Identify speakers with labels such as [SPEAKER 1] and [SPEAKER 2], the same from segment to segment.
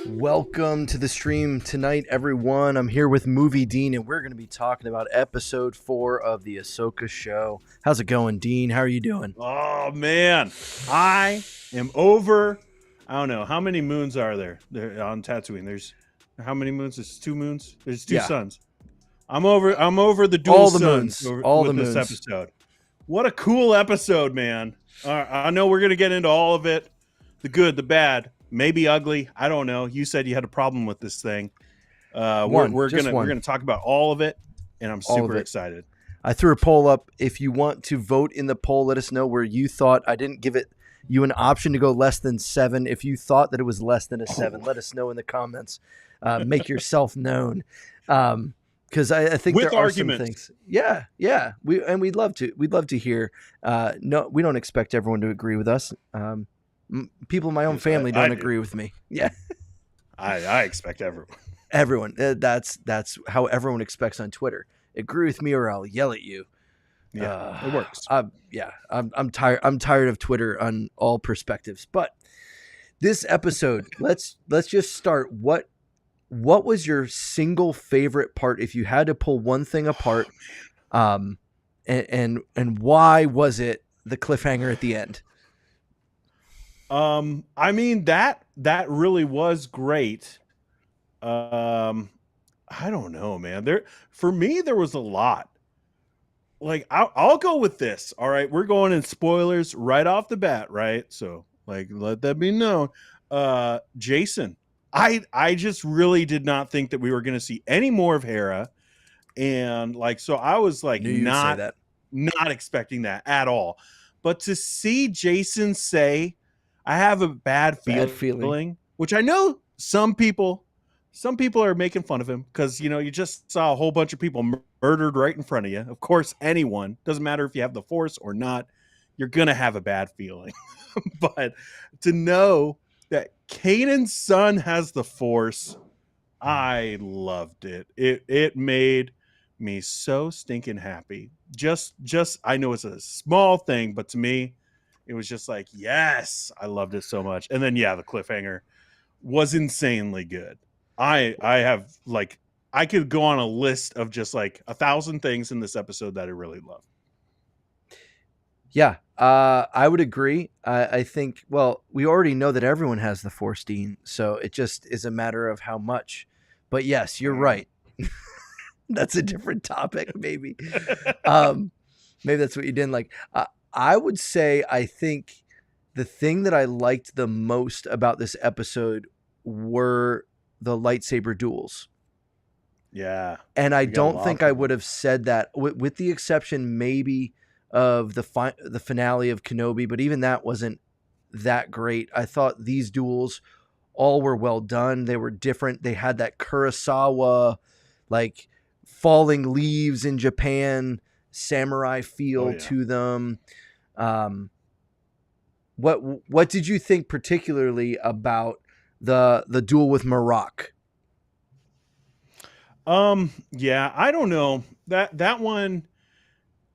[SPEAKER 1] Welcome to the stream tonight, everyone. I'm here with Movie Dean, and we're going to be talking about episode 4 of the Ahsoka show. How's it going, Dean? How are you doing?
[SPEAKER 2] Oh, man. I am over. I don't know. How many moons are there on Tatooine? There's how many moons? There's 2 moons? There's 2 suns. I'm over the dual
[SPEAKER 1] All the
[SPEAKER 2] suns
[SPEAKER 1] moons. All
[SPEAKER 2] with
[SPEAKER 1] the
[SPEAKER 2] this
[SPEAKER 1] moons.
[SPEAKER 2] episode. What a cool episode, man. I know we're going to get into all of it. The good, the bad, maybe ugly. I don't know. You said you had a problem with this thing. We're gonna talk about all of it, and I'm super excited.
[SPEAKER 1] I threw a poll up. If you want to vote in the poll, let us know where you thought. I didn't give you an option to go less than 7. If you thought that it was less than a 7, let us know in the comments. Make yourself known. Because I think
[SPEAKER 2] with
[SPEAKER 1] there
[SPEAKER 2] arguments.
[SPEAKER 1] are some things. Yeah. We'd love to hear. No, we don't expect everyone to agree with us. People in my own family don't agree with me. Yeah,
[SPEAKER 2] I expect
[SPEAKER 1] everyone. That's how everyone expects on Twitter. Agree with me or I'll yell at you.
[SPEAKER 2] Yeah, it works.
[SPEAKER 1] I'm tired. I'm tired of Twitter on all perspectives. But this episode, let's just start. What was your single favorite part if you had to pull one thing apart? And why was it the cliffhanger at the end?
[SPEAKER 2] I mean that really was great. I don't know, man. For me, there was a lot. Like I'll go with this. All right, we're going in spoilers right off the bat, right? So like, let that be known. Jason, I just really did not think that we were going to see any more of Hera, and like, so I was like not expecting that at all. But to see Jason say, I have a bad feeling, which I know some people are making fun of him because, you know, you just saw a whole bunch of people murdered right in front of you. Of course, anyone, doesn't matter if you have the Force or not, you're going to have a bad feeling. But to know that Kanan's son has the Force, I loved it. It made me so stinking happy. Just I know it's a small thing, but to me, it was just like, yes, I loved it so much. And then, yeah, the cliffhanger was insanely good. I have like, I could go on a list of just like 1,000 things in this episode that I really love.
[SPEAKER 1] Yeah, I would agree. I think, well, we already know that everyone has the Force, Dean, so it just is a matter of how much. But yes, you're right. That's a different topic, maybe. Maybe that's what you didn't like. I would say I think the thing that I liked the most about this episode were the lightsaber duels.
[SPEAKER 2] Yeah.
[SPEAKER 1] And I don't think I would have said that with the exception maybe of the finale of Kenobi, but even that wasn't that great. I thought these duels all were well done. They were different. They had that Kurosawa, like falling leaves in Japan samurai feel to them. What did you think particularly about the duel with Marok?
[SPEAKER 2] Yeah, I don't know. That one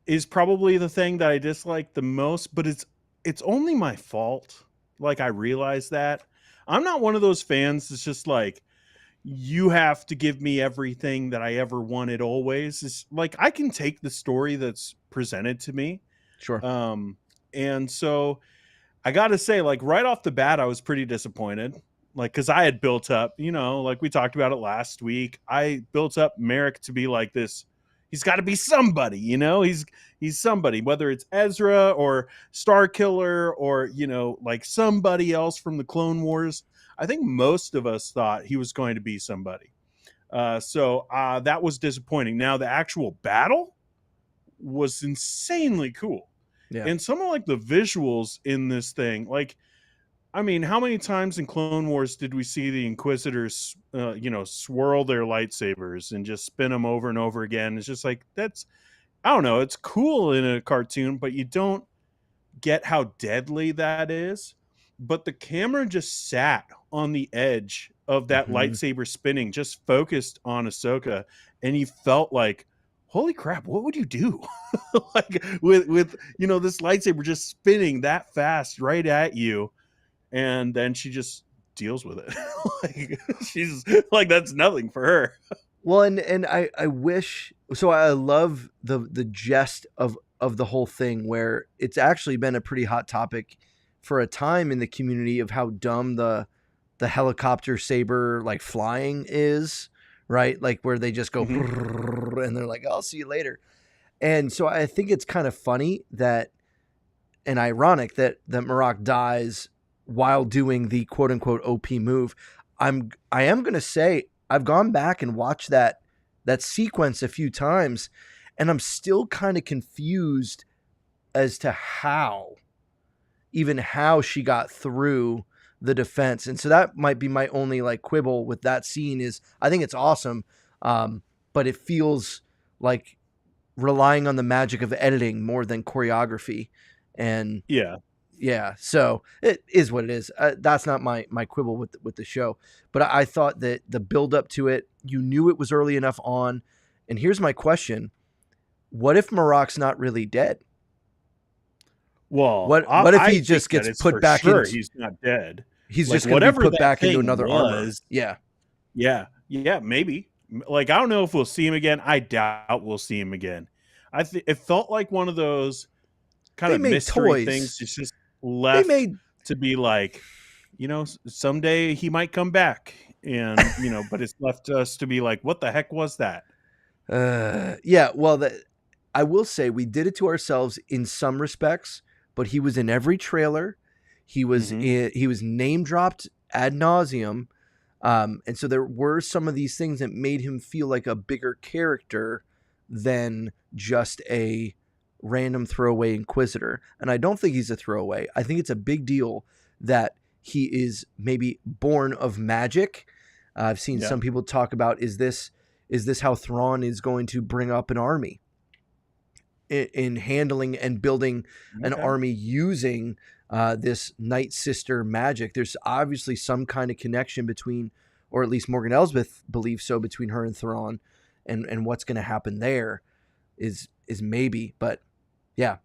[SPEAKER 2] is probably the thing that I dislike the most, but it's only my fault. Like, I realize that. I'm not one of those fans that's just like, you have to give me everything that I ever wanted always. It's like, I can take the story that's presented to me.
[SPEAKER 1] Sure.
[SPEAKER 2] And so I got to say, like, right off the bat, I was pretty disappointed. Like, because I had built up, you know, like we talked about it last week. I built up Merrick to be like this. He's got to be somebody, you know, he's somebody, whether it's Ezra or Starkiller or, you know, like somebody else from the Clone Wars. I think most of us thought he was going to be somebody. So that was disappointing. Now, the actual battle was insanely cool. Yeah. And some of like the visuals in this thing, like, I mean, how many times in Clone Wars did we see the Inquisitors, you know, swirl their lightsabers and just spin them over and over again? It's just like, that's, I don't know, it's cool in a cartoon, but you don't get how deadly that is. But the camera just sat on the edge of that lightsaber spinning, just focused on Ahsoka, and you felt like, holy crap, what would you do? Like with, you know, this lightsaber just spinning that fast right at you. And then she just deals with it. Like she's like that's nothing for her.
[SPEAKER 1] Well, and I wish so. I love the jest of the whole thing, where it's actually been a pretty hot topic for a time in the community of how dumb the helicopter saber like flying is, right? Like where they just go
[SPEAKER 2] Mhm.
[SPEAKER 1] and they're like, "I'll see you later." And so I think it's kind of funny that and ironic that Marak dies while doing the quote unquote OP move. I am gonna say I've gone back and watched that sequence a few times, and I'm still kind of confused as to how she got through the defense. And so that might be my only like quibble with that scene is I think it's awesome, but it feels like relying on the magic of editing more than choreography. And
[SPEAKER 2] Yeah.
[SPEAKER 1] yeah, so it is what it is. That's not my quibble with the show, but I thought that the build up to it, you knew it was early enough on. And here's my question: what if Marak's not really dead?
[SPEAKER 2] Well,
[SPEAKER 1] What if
[SPEAKER 2] I
[SPEAKER 1] he
[SPEAKER 2] think
[SPEAKER 1] just
[SPEAKER 2] that
[SPEAKER 1] gets
[SPEAKER 2] it's
[SPEAKER 1] put
[SPEAKER 2] for
[SPEAKER 1] back
[SPEAKER 2] sure
[SPEAKER 1] into?
[SPEAKER 2] he's not dead.
[SPEAKER 1] He's
[SPEAKER 2] Like
[SPEAKER 1] just going to be
[SPEAKER 2] whatever
[SPEAKER 1] put
[SPEAKER 2] that
[SPEAKER 1] back into
[SPEAKER 2] thing
[SPEAKER 1] another armor.
[SPEAKER 2] was,
[SPEAKER 1] Yeah,
[SPEAKER 2] yeah, maybe. Like I don't know if we'll see him again. I doubt we'll see him again. It felt like one of those kind
[SPEAKER 1] they
[SPEAKER 2] of
[SPEAKER 1] made
[SPEAKER 2] mystery
[SPEAKER 1] toys.
[SPEAKER 2] things. It's just
[SPEAKER 1] They
[SPEAKER 2] left
[SPEAKER 1] made
[SPEAKER 2] to be like, someday he might come back, and but it's left to us to be like, what the heck was that?
[SPEAKER 1] yeah. Well, I will say we did it to ourselves in some respects, but he was in every trailer.
[SPEAKER 2] Hmm.
[SPEAKER 1] He was name dropped ad nauseum, and so there were some of these things that made him feel like a bigger character than just a random throwaway inquisitor. And I don't think he's a throwaway. I think it's a big deal that he is maybe born of magic. I've seen
[SPEAKER 2] Yeah.
[SPEAKER 1] some people talk about is this how Thrawn is going to bring up an army in handling and building an
[SPEAKER 2] Okay.
[SPEAKER 1] army using this Night Sister magic? There's obviously some kind of connection between, or at least Morgan Elsbeth believes so, between her and Thrawn, and what's going to happen there is maybe. But yeah,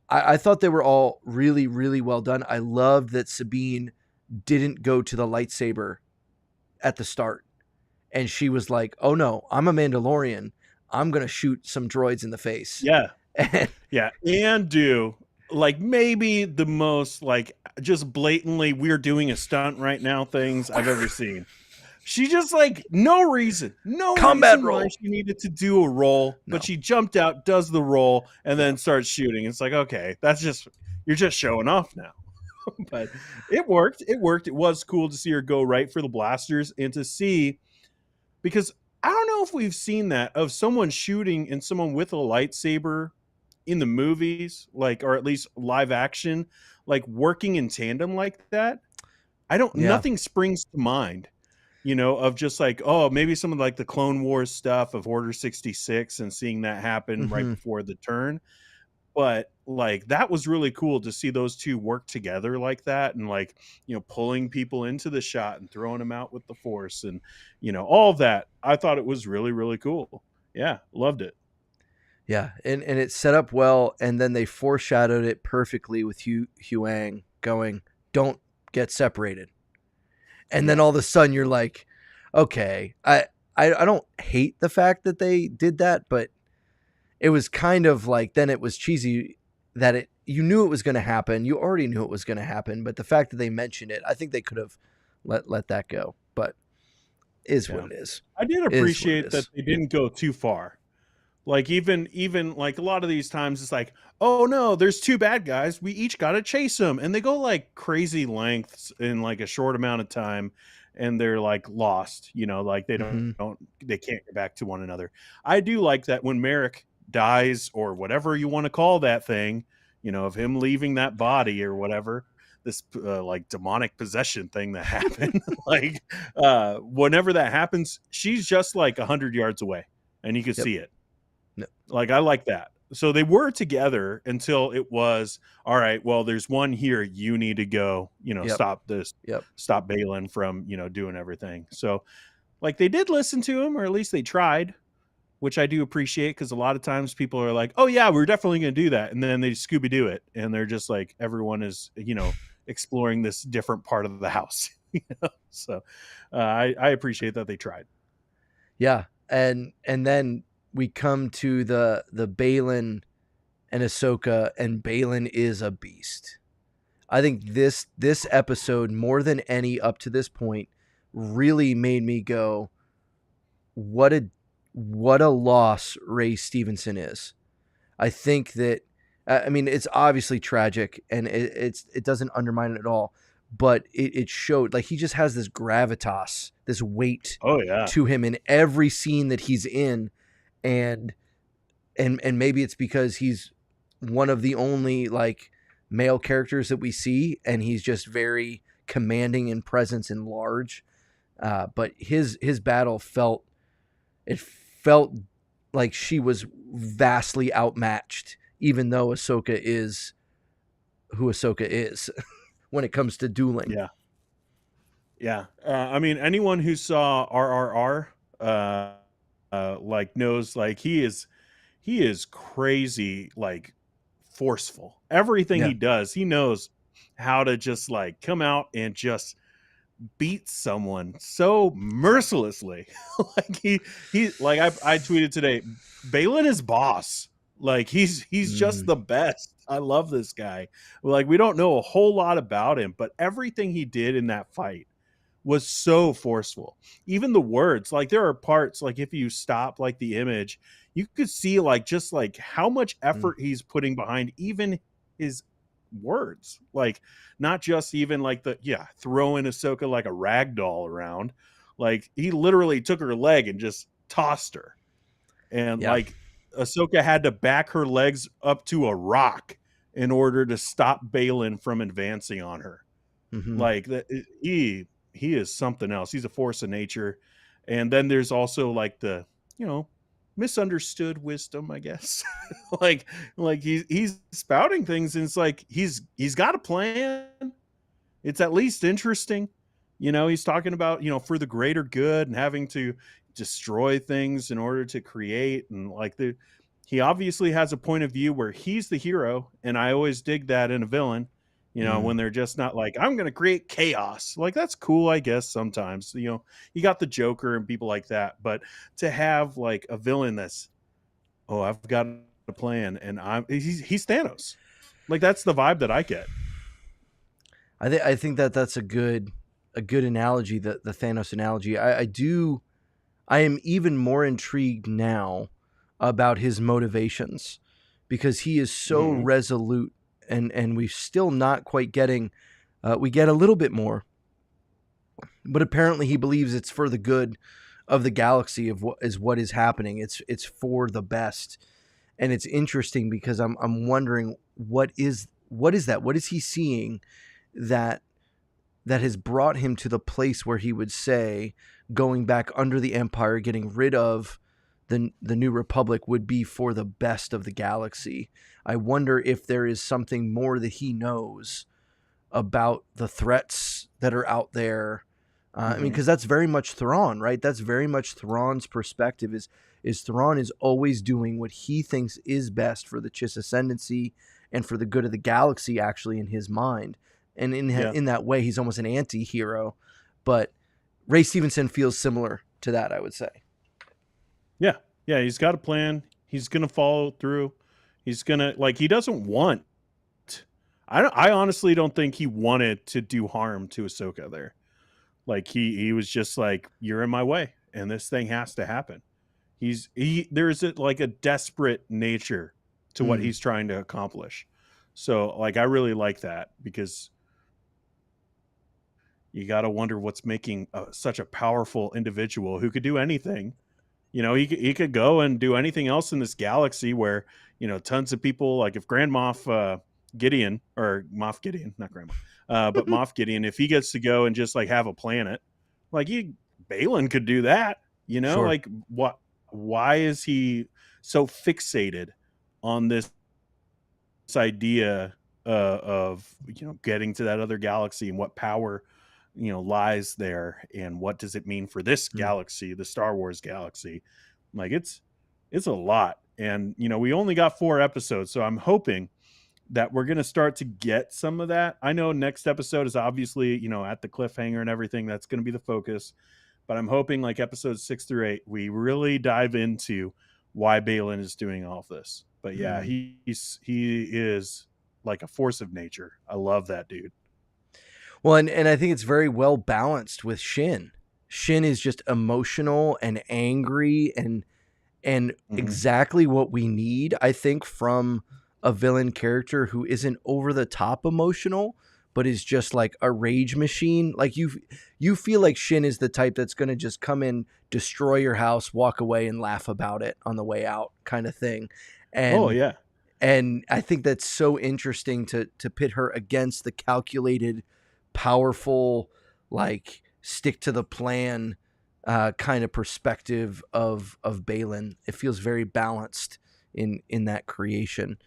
[SPEAKER 1] I thought they were all really, really well done. I loved that Sabine didn't go to the lightsaber at the start. And she was like, oh no, I'm a Mandalorian. I'm going to shoot some droids in the face.
[SPEAKER 2] Yeah.
[SPEAKER 1] And
[SPEAKER 2] Yeah. And do like maybe the most like just blatantly we're doing a stunt right now things I've ever seen. She just like no reason
[SPEAKER 1] combat
[SPEAKER 2] why
[SPEAKER 1] roll.
[SPEAKER 2] she needed to do a roll, but
[SPEAKER 1] No.
[SPEAKER 2] she jumped out, does the roll, and
[SPEAKER 1] Yeah.
[SPEAKER 2] then starts shooting. It's like, okay, that's just you're just showing off now. But it worked. It worked. It was cool to see her go right for the blasters and to see because I don't know if we've seen that of someone shooting and someone with a lightsaber in the movies, like or at least live action, like working in tandem like that. I don't
[SPEAKER 1] Yeah.
[SPEAKER 2] nothing springs to mind, of just like, oh, maybe some of like the Clone Wars stuff of Order 66 and seeing that happen right
[SPEAKER 1] Mm-hmm.
[SPEAKER 2] before the turn. But like that was really cool to see those two work together like that and like, pulling people into the shot and throwing them out with the force and all of that. I thought it was really, really cool. Yeah, loved it.
[SPEAKER 1] Yeah. And it set up well. And then they foreshadowed it perfectly with Huang going, don't get separated. And then
[SPEAKER 2] Yeah.
[SPEAKER 1] all of a sudden you're like, okay, I don't hate the fact that they did that, but it was kind of like then it was cheesy that you knew it was going to happen. You already knew it was going to happen, but the fact that they mentioned it, I think they could have let that go. But is what
[SPEAKER 2] Yeah.
[SPEAKER 1] it is.
[SPEAKER 2] I did
[SPEAKER 1] Is what it
[SPEAKER 2] appreciate that
[SPEAKER 1] is.
[SPEAKER 2] they didn't go too far. Like even like a lot of these times it's like, "Oh no, there's two bad guys. We each got to chase them." And they go like crazy lengths in like a short amount of time and they're like lost, like they
[SPEAKER 1] Mm-hmm.
[SPEAKER 2] don't they can't get back to one another. I do like that when Merrick dies or whatever you want to call that thing, of him leaving that body or whatever, this like demonic possession thing that happened. Like whenever that happens, she's just like 100 yards away and you can
[SPEAKER 1] Yep.
[SPEAKER 2] see it.
[SPEAKER 1] No.
[SPEAKER 2] Like I like that. So they were together until it was all right. Well, there's one here. You need to go.
[SPEAKER 1] Yep.
[SPEAKER 2] Stop this.
[SPEAKER 1] Yep.
[SPEAKER 2] Stop Balin from doing everything. So like they did listen to him, or at least they tried, which I do appreciate because a lot of times people are like, "Oh yeah, we're definitely going to do that," and then they Scooby Doo it, and they're just like everyone is exploring this different part of the house. So I appreciate that they tried.
[SPEAKER 1] Yeah, and then we come to the Balin and Ahsoka, and Balin is a beast. I think this episode, more than any up to this point, really made me go, what a what a loss Ray Stevenson is. I think that I mean it's obviously tragic, and it doesn't undermine it at all, but it showed like he just has this gravitas, this weight
[SPEAKER 2] Oh yeah.
[SPEAKER 1] to him in every scene that he's in, and and maybe it's because he's one of the only like male characters that we see, and he's just very commanding in presence and large. But his battle felt like she was vastly outmatched, even though Ahsoka is who Ahsoka is when it comes to dueling.
[SPEAKER 2] Yeah. Yeah. I mean, anyone who saw RRR, like knows like he is crazy, like forceful. Everything
[SPEAKER 1] Yeah.
[SPEAKER 2] he does, he knows how to just like come out and just beat someone so mercilessly. Like he like I tweeted today, Balin is boss. Like he's just
[SPEAKER 1] Mm,
[SPEAKER 2] the best. I love this guy. Like we don't know a whole lot about him, but everything he did in that fight was so forceful. Even the words, like there are parts like if you stop like the image, you could see like just like how much
[SPEAKER 1] mm.
[SPEAKER 2] effort he's putting behind even his words. Like not just even like the throwing Ahsoka like a rag doll around. Like he literally took her leg and just tossed her. And
[SPEAKER 1] Yeah.
[SPEAKER 2] like Ahsoka had to back her legs up to a rock in order to stop Balin from advancing on her.
[SPEAKER 1] Hmm.
[SPEAKER 2] Like that he is something else. He's a force of nature. And then there's also like the, you know, misunderstood wisdom, I guess. like he's spouting things and it's like he's got a plan. It's at least interesting. You know, he's talking about, for the greater good and having to destroy things in order to create and like the he obviously has a point of view where he's the hero and I always dig that in a villain,
[SPEAKER 1] Mm.
[SPEAKER 2] when they're just not like I'm going to create chaos. Like that's cool, I guess sometimes. You got the Joker and people like that, but to have like a villain that's I've got a plan and he's Thanos. Like that's the vibe that I get.
[SPEAKER 1] I think that that's a good analogy, the Thanos analogy. I am even more intrigued now about his motivations because he is so
[SPEAKER 2] Mhm.
[SPEAKER 1] resolute, and we're still not quite getting we get a little bit more, but apparently he believes it's for the good of the galaxy of what is happening. It's for the best. And it's interesting because I'm wondering what is that? What is he seeing that that has brought him to the place where he would say going back under the empire, getting rid of the new republic would be for the best of the galaxy. I wonder if there is something more that he knows about the threats that are out there. I mean,
[SPEAKER 2] Mhm.
[SPEAKER 1] because that's very much Thrawn, right? That's very much Thrawn's perspective. Is Thrawn is always doing what he thinks is best for the Chiss ascendancy and for the good of the galaxy, actually, in his mind. And
[SPEAKER 2] Yeah.
[SPEAKER 1] in that way, he's almost an anti-hero. But Ray Stevenson feels similar to that, I would say.
[SPEAKER 2] Yeah. Yeah, he's got a plan. He's going to follow through. He's going to like he doesn't want I honestly don't think he wanted to do harm to Ahsoka there. Like he was just like you're in my way and this thing has to happen. There's like a desperate nature to what
[SPEAKER 1] Mm,
[SPEAKER 2] he's trying to accomplish. So like I really like that because you got to wonder what's making such a powerful individual who could do anything. He could go and do anything else in this galaxy where, tons of people, like if Grand Moff Gideon, or Moff Gideon, not Grand Moff, but Moff Gideon, if he gets to go and just like have a planet, like Balin could do that,
[SPEAKER 1] sure.
[SPEAKER 2] like why is he so fixated on this idea of, getting to that other galaxy and what power, lies there and what does it mean for this
[SPEAKER 1] Mm,
[SPEAKER 2] galaxy, the Star Wars galaxy. Like it's a lot. And we only got 4 episodes, so I'm hoping that we're going to start to get some of that. I know next episode is obviously, at the cliffhanger and everything. That's going to be the focus. But I'm hoping like episodes 6 through 8, we really dive into why Balin is doing all of this. But yeah, he is like a force of nature. I love that dude.
[SPEAKER 1] Well, and I think it's very well balanced with Shin. Shin is just emotional and angry and
[SPEAKER 2] Mm-hmm.
[SPEAKER 1] exactly what we need, I think, from a villain character who isn't over the top emotional, but is just like a rage machine. Like you feel like Shin is the type that's going to just come in, destroy your house, walk away, and laugh about it on the way out, kind of thing.
[SPEAKER 2] Oh
[SPEAKER 1] And
[SPEAKER 2] yeah,
[SPEAKER 1] and I think that's so interesting to pit her against the calculated, powerful, like stick to the plan kind of perspective of Balin. It feels very balanced in that creation,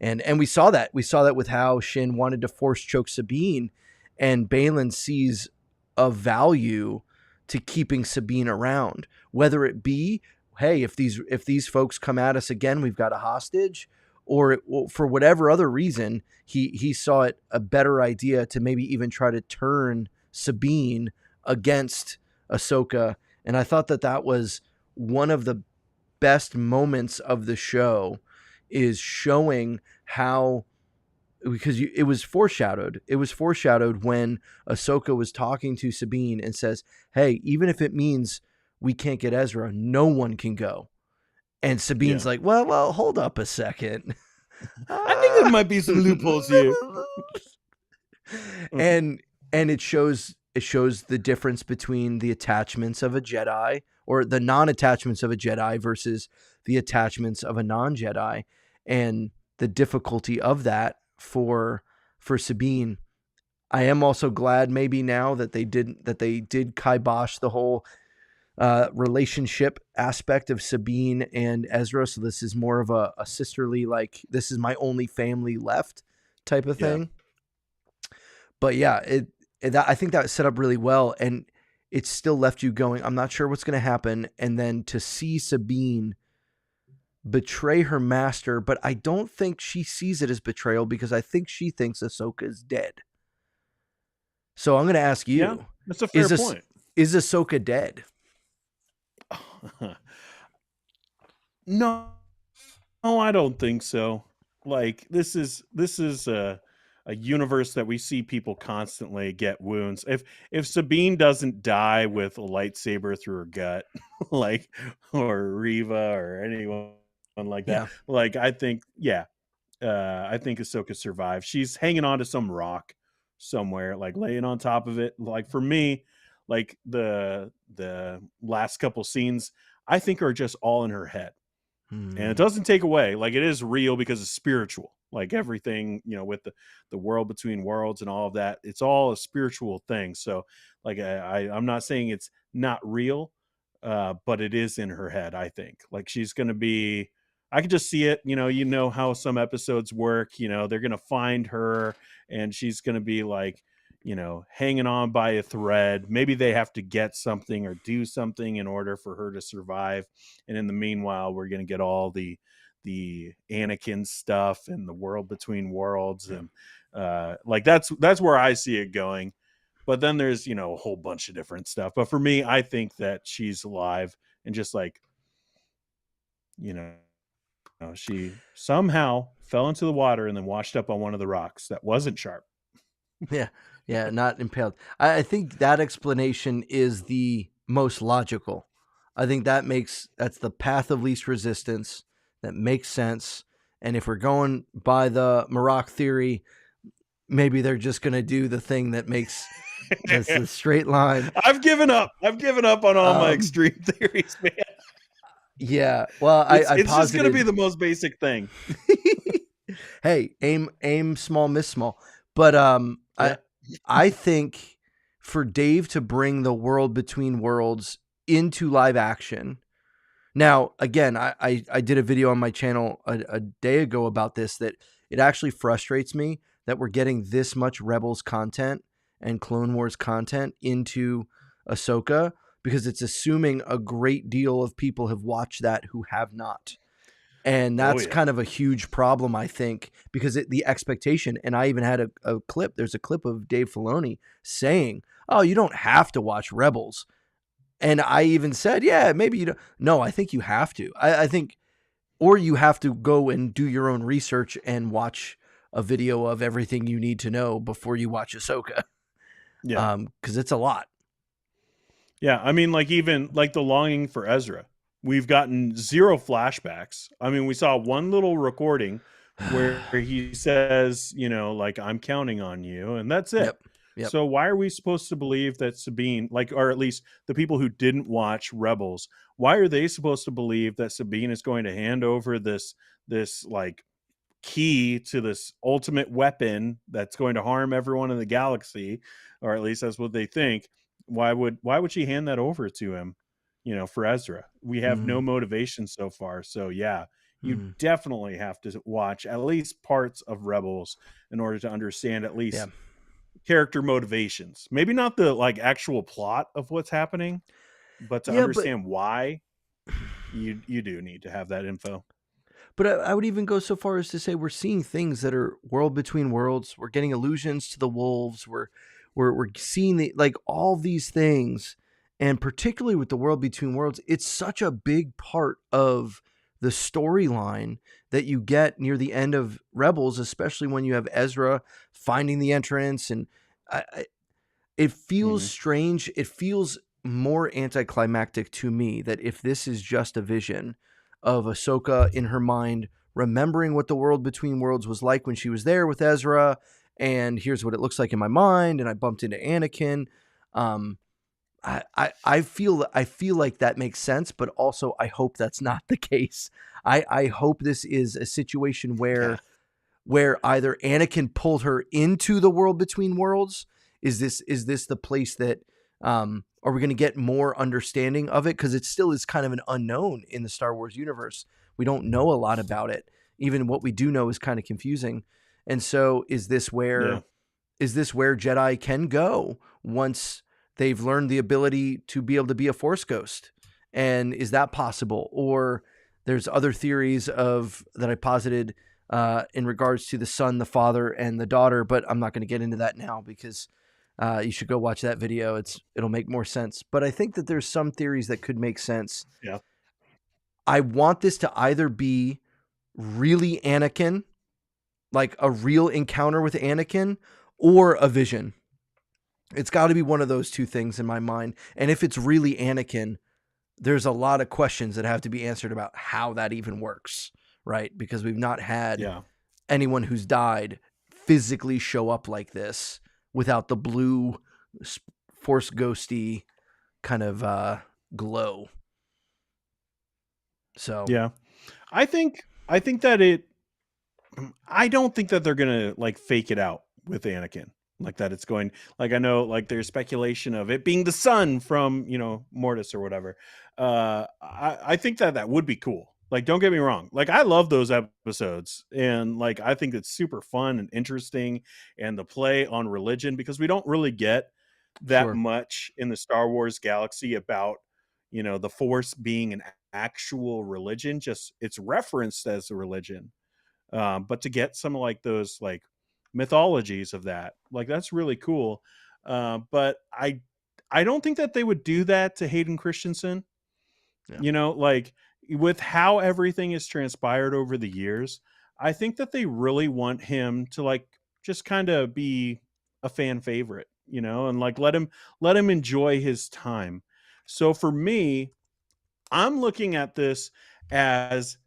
[SPEAKER 1] and we saw that with how Shin wanted to force choke Sabine, and Balin sees a value to keeping Sabine around, whether it be, hey, if these folks come at us again, we've got a hostage, or for whatever other reason, he saw it a better idea to maybe even try to turn Sabine against Ahsoka. And I thought that was one of the best moments of the show, is showing how, because it was foreshadowed. It was foreshadowed when Ahsoka was talking to Sabine and says, "Hey, even if it means we can't get Ezra, no one can go." And Sabine's
[SPEAKER 2] yeah.
[SPEAKER 1] like, "Well, hold up a second."
[SPEAKER 2] I think there might be some loopholes here.
[SPEAKER 1] and and it shows the difference between the attachments of a Jedi, or the non-attachments of a Jedi, versus the attachments of a non-Jedi, and the difficulty of that for Sabine. I am also glad maybe now that they did kibosh the whole relationship aspect of Sabine and Ezra. So this is more of a sisterly, like, this is my only family left type of
[SPEAKER 2] Yeah.
[SPEAKER 1] thing. But yeah, I think that set up really well, and it still left you going, I'm not sure what's going to happen. And then to see Sabine betray her master, but I don't think she sees it as betrayal, because I think she thinks Ahsoka is dead. So I'm going to ask
[SPEAKER 2] Yeah,
[SPEAKER 1] you:
[SPEAKER 2] that's a fair
[SPEAKER 1] is this
[SPEAKER 2] point.
[SPEAKER 1] is Ahsoka dead?
[SPEAKER 2] No, no, I don't think so. Like this is a universe that we see people constantly get wounds. If Sabine doesn't die with a lightsaber through her gut, like, or Riva or anyone like that,
[SPEAKER 1] Yeah.
[SPEAKER 2] like I think, yeah, I think Ahsoka survived. She's hanging on to some rock somewhere, like laying on top of it. Like for me, like the last couple scenes, I think are just all in her head, and it
[SPEAKER 1] Hmm.
[SPEAKER 2] doesn't take away. Like it is real because it's spiritual. Like everything, with the world between worlds and all of that, it's all a spiritual thing. So, like I'm not saying it's not real, but it is in her head. I think like she's gonna be. I can just see it. You know how some episodes work. They're gonna find her, and she's gonna be like, hanging on by a thread. Maybe they have to get something or do something in order for her to survive. And in the meanwhile, we're gonna get all the Anakin stuff and the world between worlds,
[SPEAKER 1] Yeah.
[SPEAKER 2] and like that's where I see it going. But then there's a whole bunch of different stuff. But for me, I think that she's alive, and just like you know she somehow fell into the water and then washed up on one of the rocks that wasn't sharp.
[SPEAKER 1] Yeah. Yeah. Not impaled. I think that explanation is the most logical. I think that's the path of least resistance. That makes sense. And if we're going by the Maroc theory, maybe they're just going to do the thing that makes that's the straight line.
[SPEAKER 2] I've given up. I've given up on all my
[SPEAKER 1] Um,
[SPEAKER 2] extreme theories, man.
[SPEAKER 1] yeah. Well, I,
[SPEAKER 2] It's
[SPEAKER 1] I
[SPEAKER 2] it's just gonna be
[SPEAKER 1] posited.
[SPEAKER 2] the most basic thing.
[SPEAKER 1] Hey, aim small, miss small. But I
[SPEAKER 2] Yeah.
[SPEAKER 1] I think for Dave to bring the world between worlds into live action. Now, again, I did a video on my channel a day ago about this, that it actually frustrates me that we're getting this much Rebels content and Clone Wars content into Ahsoka, because it's assuming a great deal of people have watched that who have not. And
[SPEAKER 2] Oh
[SPEAKER 1] that's
[SPEAKER 2] yeah.
[SPEAKER 1] kind of a huge problem, I think, because the expectation, and I even had a clip, there's a clip of Dave Filoni saying, oh, you don't have to watch Rebels. And I even said, yeah, maybe you don't. No, I think you have to. I think, or you have to go and do your own research and watch a video of everything you need to know before you watch Ahsoka.
[SPEAKER 2] Yeah.
[SPEAKER 1] Because it's a lot.
[SPEAKER 2] Yeah, I mean, like, even like the longing for Ezra. We've gotten zero flashbacks. I mean, we saw one little recording where he says, you know, like, I'm counting on you, and that's it.
[SPEAKER 1] Yep. Yep.
[SPEAKER 2] So why are we supposed to believe that Sabine, like, or at least the people who didn't watch Rebels, why are they supposed to believe that Sabine is going to hand over this like key to this ultimate weapon that's going to harm everyone in the galaxy, or at least that's what they think? Why would she hand that over to him, you know, for Ezra? We have no
[SPEAKER 1] Mm,
[SPEAKER 2] motivation so far. So yeah, you
[SPEAKER 1] mm,
[SPEAKER 2] definitely have to watch at least parts of Rebels in order to understand at
[SPEAKER 1] yeah.
[SPEAKER 2] least character motivations. Maybe not the like actual plot of what's happening, but to
[SPEAKER 1] Yeah, but
[SPEAKER 2] understand why, you do need to have that info.
[SPEAKER 1] I would even go so far as to say we're seeing things that are world between worlds. We're getting allusions to the wolves. We're seeing like all these things, and particularly with the world between worlds, it's such a big part of the storyline that you get near the end of Rebels, especially when you have Ezra finding the entrance, and I, it feels
[SPEAKER 2] Hmm.
[SPEAKER 1] strange. It feels more anticlimactic to me that if this is just a vision of Ahsoka in her mind, remembering what the world between worlds was like when she was there with Ezra, and here's what it looks like in my mind, and I bumped into Anakin. Um, I feel like that makes sense, but also I hope that's not the case. I hope this is a situation
[SPEAKER 2] Yeah.
[SPEAKER 1] where either Anakin pulled her into the world between worlds. Is this the place that are we going to get more understanding of it? Because it still is kind of an unknown in the Star Wars universe. We don't know a lot about it. Even what we do know is kind of confusing. And so,
[SPEAKER 2] Yeah.
[SPEAKER 1] is this where Jedi can go once they've learned the ability to be able to be a Force ghost? And is that possible? Or there's other theories of that I posited in regards to the son, the father, and the daughter, but I'm not going to get into that now because you should go watch that video. It'll make more sense. But I think that there's some theories that could make sense.
[SPEAKER 2] Yeah.
[SPEAKER 1] I want this to either be really Anakin, like a real encounter with Anakin, or a vision. It's got to be one of those two things in my mind. And if it's really Anakin, there's a lot of questions that have to be answered about how that even works, right? Because we've not had
[SPEAKER 2] Yeah.
[SPEAKER 1] anyone who's died physically show up like this without the blue force ghosty kind of glow. So
[SPEAKER 2] Yeah. I think that I don't think that they're gonna like fake it out with Anakin. Like that it's going, like, I know like there's speculation of it being the son from, you know, Mortis or whatever. I think that that would be cool. Like, don't get me wrong. Like, I love those episodes, and like I think it's super fun and interesting, and the play on religion, because we don't really get that
[SPEAKER 1] sure,
[SPEAKER 2] much in the Star Wars galaxy about, you know, the Force being an actual religion. Just it's referenced as a religion, but to get some like those like mythologies of that, like, that's really cool. But I don't think that they would do that to Hayden Christensen.
[SPEAKER 1] yeah,
[SPEAKER 2] You know, like, with how everything has transpired over the years, I think that they really want him to like just kind of be a fan favorite, you know, and like let him enjoy his time. So for me, I'm looking at this as,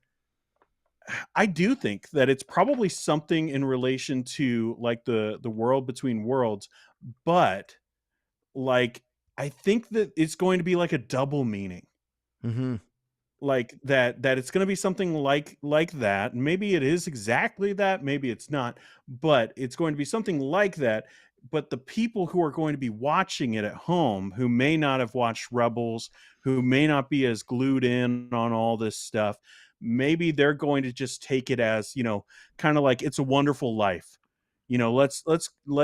[SPEAKER 2] I do think that it's probably something in relation to like the world between worlds, but like I think that it's going to be like a double meaning.
[SPEAKER 1] mm-hmm.
[SPEAKER 2] Like that it's going to be something like that. Maybe it is exactly that, maybe it's not, but it's going to be something like that. But the people who are going to be watching it at home, who may not have watched Rebels, who may not be as glued in on all this stuff, maybe they're going to just take it as, you know, kind of like It's a Wonderful Life. You know, let's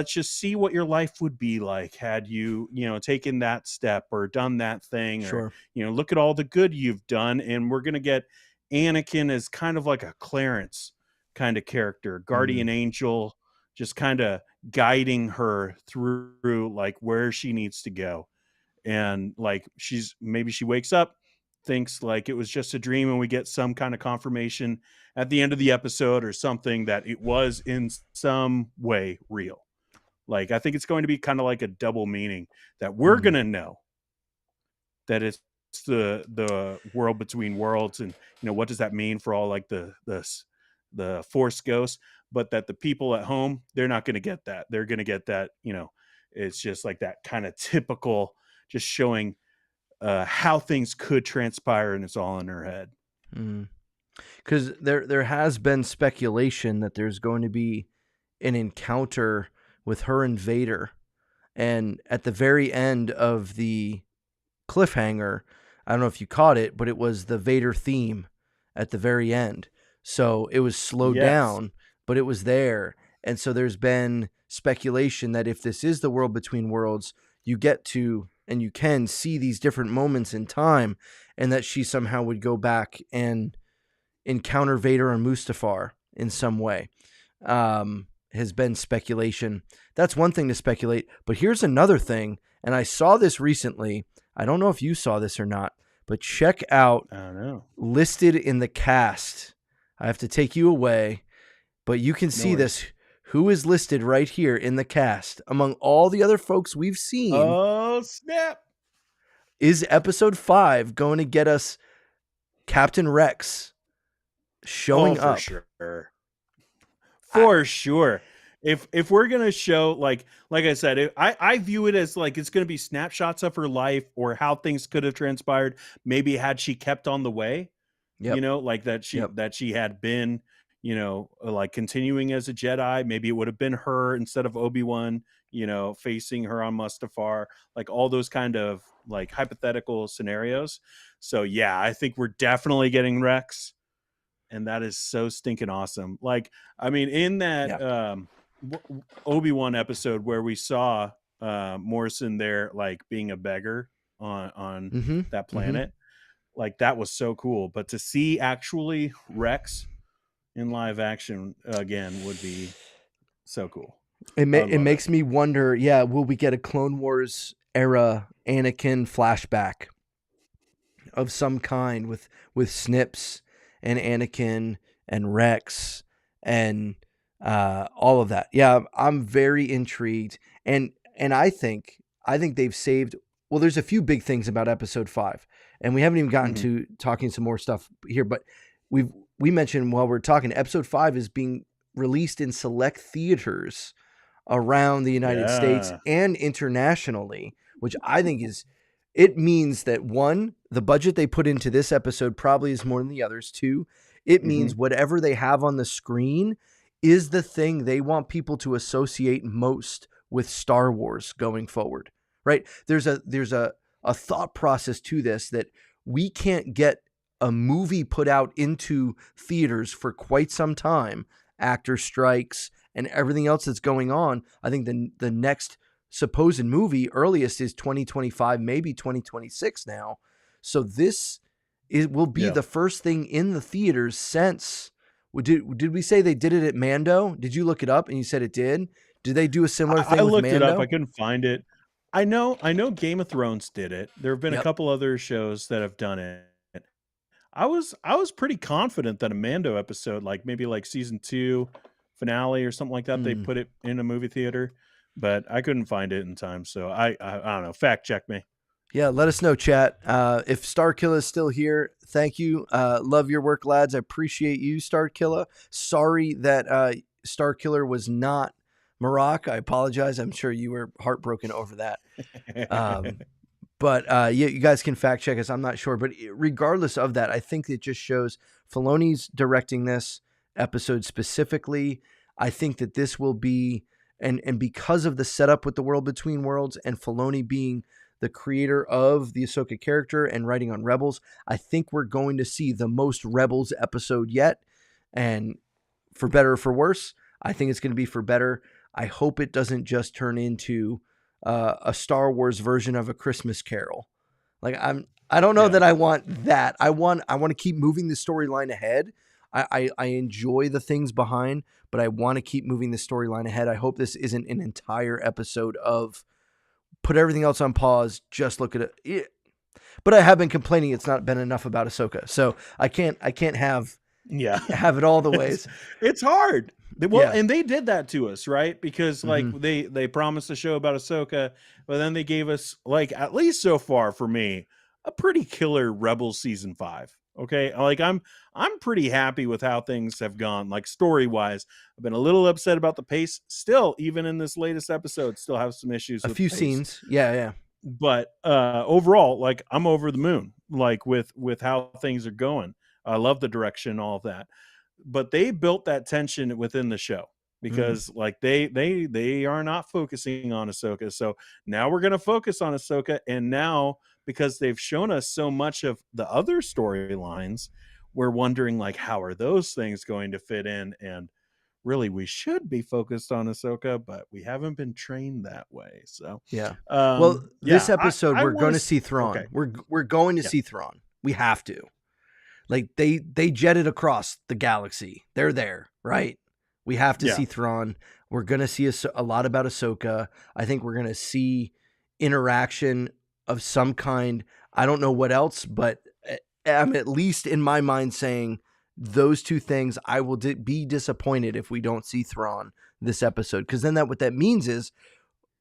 [SPEAKER 2] just see what your life would be like had you, you know, taken that step or done that thing, or,
[SPEAKER 1] Sure,
[SPEAKER 2] you know, look at all the good you've done, and we're going to get Anakin as kind of like a Clarence kind of character, guardian angel, just kind of guiding her through like where she needs to go. And like maybe she wakes up, thinks like it was just a dream, and we get some kind of confirmation at the end of the episode or something that it was in some way real. Like I think it's going to be kind of like a double meaning that we're going to know that it's the world between worlds, and what does that mean for all like the force ghosts, but that the people at home, they're not going to get that. They're going to get that, it's just like that kind of typical, just showing how things could transpire, and it's all in her head.
[SPEAKER 1] Because there has been speculation that there's going to be an encounter with her and Vader, and at the very end of the cliffhanger, I don't know if you caught it, but it was the Vader theme at the very end. So it was slowed down, but it was there. And so there's been speculation that if this is the world between worlds, you get to and you can see these different moments in time, and that she somehow would go back and encounter Vader or Mustafar in some way. Has been speculation. That's one thing to speculate, but here's another thing, and I saw this recently. I don't know if you saw this or not, but check out listed in the cast. I have to take you away, but you can see this. Who is listed right here in the cast among all the other folks we've seen?
[SPEAKER 2] Oh, snap.
[SPEAKER 1] Is episode 5 going to get us Captain Rex showing up?
[SPEAKER 2] For sure. If we're gonna show like I said, I view it as like it's gonna be snapshots of her life or how things could have transpired. Maybe had she kept on the way, like that she had been, like continuing as a Jedi. Maybe it would have been her instead of Obi-Wan, facing her on Mustafar. Like all those kind of like hypothetical scenarios. So yeah, I think we're definitely getting Rex. And that is so stinking awesome. Like, I mean, in that Obi-Wan episode where we saw Morrison there, like being a beggar on that planet, like that was so cool. But to see actually Rex in live action again would be so cool.
[SPEAKER 1] It makes me wonder, will we get a Clone Wars era Anakin flashback of some kind with Snips and Anakin and Rex and all of that? Yeah, I'm very intrigued, and I think they've saved. Well, there's a few big things about episode 5, and we haven't even gotten to talking some more stuff here. But we mentioned while we're talking, episode 5 is being released in select theaters around the United States and internationally, which I think it means that 1, the budget they put into this episode probably is more than the others. 2, it means whatever they have on the screen is the thing they want people to associate most with Star Wars going forward, right? There's a thought process to this that we can't get a movie put out into theaters for quite some time. Actor strikes and everything else that's going on. I think the next supposed movie earliest is 2025, maybe 2026 now. So this will be the first thing in the theaters since. Did we say they did it at Mando? Did you look it up and you said it did? Did they do a similar thing with Mando?
[SPEAKER 2] I looked it up. I couldn't find it. I know Game of Thrones did it. There have been a couple other shows that have done it. I was pretty confident that a Mando episode, like maybe like season 2 finale or something like that, they put it in a movie theater, but I couldn't find it in time. So I don't know. Fact check me.
[SPEAKER 1] Yeah, let us know, chat. If Starkilla is still here, thank you. Love your work, lads. I appreciate you, Starkilla. Sorry that Starkiller was not Marak. I apologize. I'm sure you were heartbroken over that. But you guys can fact check us. I'm not sure. But regardless of that, I think it just shows Filoni's directing this episode specifically. I think that this will be, and because of the setup with the world between worlds and Filoni being the creator of the Ahsoka character and writing on Rebels, I think we're going to see the most Rebels episode yet. And for better or for worse, I think it's going to be for better. I hope it doesn't just turn into a Star Wars version of A Christmas Carol. Like I don't know
[SPEAKER 2] Yeah.
[SPEAKER 1] that I want that. I want to keep moving the storyline ahead. I enjoy the things behind, but I want to keep moving the storyline ahead. I hope this isn't an entire episode of put everything else on pause, just look at it. Yeah. But I have been complaining it's not been enough about Ahsoka, so I can't
[SPEAKER 2] Yeah.
[SPEAKER 1] have it all the
[SPEAKER 2] it's
[SPEAKER 1] ways.
[SPEAKER 2] it's hard. Well,
[SPEAKER 1] Yeah.
[SPEAKER 2] and they did that to us, right? Because like
[SPEAKER 1] Mm-hmm.
[SPEAKER 2] they promised a show about Ahsoka, but then they gave us, like, at least so far for me, a pretty killer Rebels season 5. Okay? Like I'm pretty happy with how things have gone, like story-wise. I've been a little upset about the pace. Still, even in this latest episode, still have some issues
[SPEAKER 1] A
[SPEAKER 2] with the
[SPEAKER 1] few
[SPEAKER 2] pace.
[SPEAKER 1] scenes. Yeah, yeah.
[SPEAKER 2] But overall, like, I'm over the moon, like with how things are going. I love the direction, all of that. But they built that tension within the show
[SPEAKER 1] Mm,
[SPEAKER 2] because, like, they are not focusing on Ahsoka. So now we're gonna focus on Ahsoka, and now because they've shown us so much of the other storylines, we're wondering, like, how are those things going to fit in? And really, we should be focused on Ahsoka, but we haven't been trained that way. So,
[SPEAKER 1] yeah. Well, this
[SPEAKER 2] yeah,
[SPEAKER 1] episode
[SPEAKER 2] I
[SPEAKER 1] we're
[SPEAKER 2] want
[SPEAKER 1] going
[SPEAKER 2] to.
[SPEAKER 1] to see Thrawn.
[SPEAKER 2] Okay,
[SPEAKER 1] We're going to
[SPEAKER 2] yeah,
[SPEAKER 1] see Thrawn. We have to. Like they jetted across the galaxy. They're there, right? We have to
[SPEAKER 2] yeah,
[SPEAKER 1] see Thrawn. We're gonna see a lot about Ahsoka. I think we're gonna see interaction of some kind. I don't know what else, but I'm at least in my mind saying those two things. I will be disappointed if we don't see Thrawn this episode, because then what that means is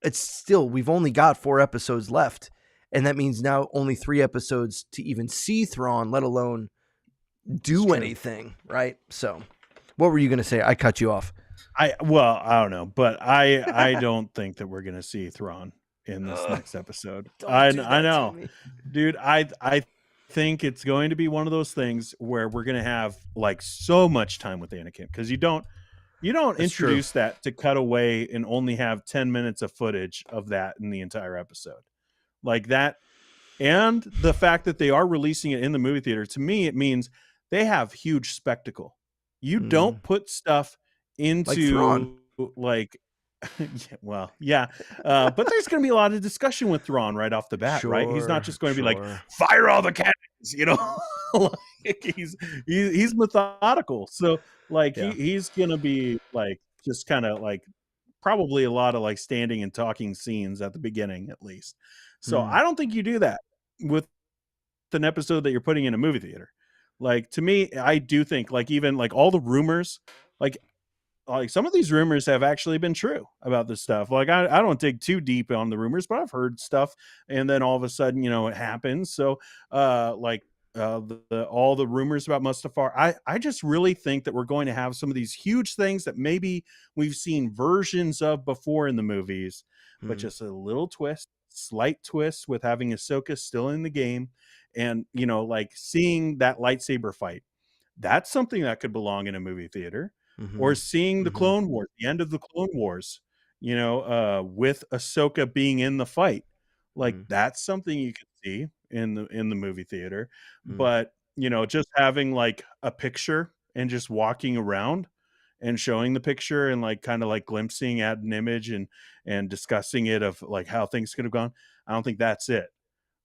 [SPEAKER 1] it's still we've only got 4 episodes left, and that means now only 3 episodes to even see Thrawn, let alone
[SPEAKER 2] it's
[SPEAKER 1] do
[SPEAKER 2] true.
[SPEAKER 1] anything, right? So, what were you going to say? I cut you off.
[SPEAKER 2] I don't know, but I don't think that we're gonna see Thrawn in this
[SPEAKER 1] Ugh,
[SPEAKER 2] next episode.
[SPEAKER 1] don't do
[SPEAKER 2] I
[SPEAKER 1] that to
[SPEAKER 2] know,
[SPEAKER 1] me.
[SPEAKER 2] dude. I think it's going to be one of those things where we're gonna have, like, so much time with Anakin, because you don't
[SPEAKER 1] That's true.
[SPEAKER 2] introduce that to cut away and only have 10 minutes of footage of that in the entire episode, like that. And the fact that they are releasing it in the movie theater, to me, it means they have huge spectacle. You
[SPEAKER 1] Mm,
[SPEAKER 2] don't put stuff
[SPEAKER 1] like Thrawn.
[SPEAKER 2] into, like, yeah, well, yeah, but there's going to be a lot of discussion with Thrawn right off the bat, right? He's not
[SPEAKER 1] Sure,
[SPEAKER 2] just going to be like,
[SPEAKER 1] sure.
[SPEAKER 2] fire all the cannons. Like, he's methodical. So, like,
[SPEAKER 1] Yeah.
[SPEAKER 2] he's going to be, like, just kind of like probably a lot of, like, standing and talking scenes at the beginning, at least. So
[SPEAKER 1] Mm,
[SPEAKER 2] I don't think you do that with an episode that you're putting in a movie theater. Like, to me, I do think, like, even like all the rumors, like some of these rumors have actually been true about this stuff. Like, I don't dig too deep on the rumors, but I've heard stuff, and then all of a sudden, it happens. So like, all the rumors about Mustafar, I just really think that we're going to have some of these huge things that maybe we've seen versions of before in the movies, but
[SPEAKER 1] mm,
[SPEAKER 2] just a little twist, slight twist, with having Ahsoka still in the game, and, like, seeing that lightsaber fight, that's something that could belong in a movie theater.
[SPEAKER 1] mm-hmm,
[SPEAKER 2] Or seeing the
[SPEAKER 1] mm-hmm,
[SPEAKER 2] Clone Wars, the end of the Clone Wars, with Ahsoka being in the fight. Like,
[SPEAKER 1] mm,
[SPEAKER 2] that's something you can see in the movie theater.
[SPEAKER 1] mm,
[SPEAKER 2] But, just having, like, a picture and just walking around and showing the picture and, like, kinda, like, glimpsing at an image and discussing it, of, like, how things could have gone, I don't think that's it.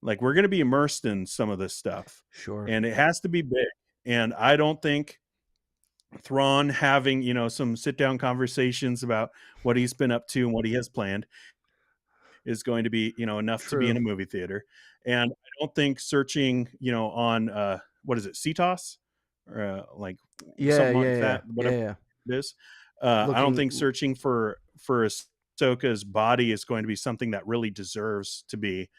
[SPEAKER 2] Like, we're gonna be immersed in some of this stuff,
[SPEAKER 1] sure.
[SPEAKER 2] and it has to be big. And I don't think Thrawn having, some sit down conversations about what he's been up to and what he has planned is going to be, enough to be in
[SPEAKER 1] True.
[SPEAKER 2] a movie theater. And I don't think searching, on what is it, CTOS, or like
[SPEAKER 1] Yeah,
[SPEAKER 2] something
[SPEAKER 1] yeah,
[SPEAKER 2] like
[SPEAKER 1] yeah,
[SPEAKER 2] that,
[SPEAKER 1] yeah,
[SPEAKER 2] whatever
[SPEAKER 1] yeah.
[SPEAKER 2] it is. I don't think
[SPEAKER 1] Looking.
[SPEAKER 2] searching for Ahsoka's body is going to be something that really deserves to be,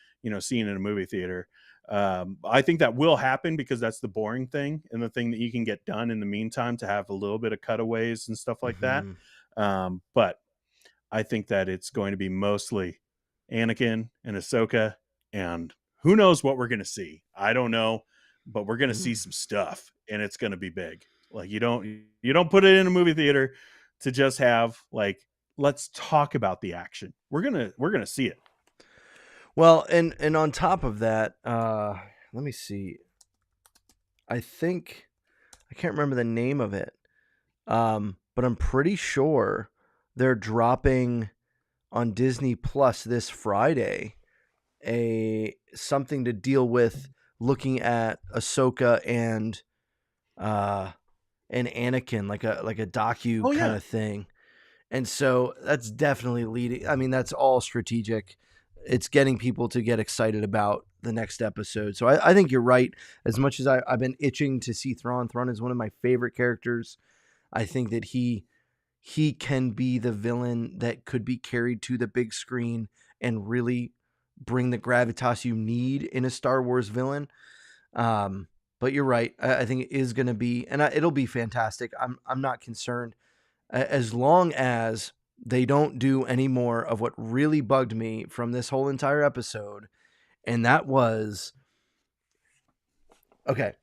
[SPEAKER 2] seen in a movie theater. I think that will happen because that's the boring thing and the thing that you can get done in the meantime, to have a little bit of cutaways and stuff like that.
[SPEAKER 1] Mm-hmm,
[SPEAKER 2] But I think that it's going to be mostly Anakin and Ahsoka, and who knows what we're going to see. I don't know, but we're going to see
[SPEAKER 1] mm.
[SPEAKER 2] some stuff, and it's going to be big. Like, you don't put it in a movie theater to just have, like, let's talk about the action. We're going to see it.
[SPEAKER 1] Well, and on top of that, let me see. I think I can't remember the name of it, but I'm pretty sure they're dropping on Disney Plus this Friday a something to deal with looking at Ahsoka uh and Anakin like a docu
[SPEAKER 2] Oh
[SPEAKER 1] kind
[SPEAKER 2] yeah.
[SPEAKER 1] of thing. And so that's definitely leading. I mean, that's all strategic. It's getting people to get excited about the next episode. So I think you're right. As much as I've been itching to see Thrawn, Thrawn is one of my favorite characters. I think that he can be the villain that could be carried to the big screen and really bring the gravitas you need in a Star Wars villain. But you're right. I think it is going to be, and it'll be fantastic. I'm not concerned as long as they don't do any more of what really bugged me from this whole entire episode, and that was okay.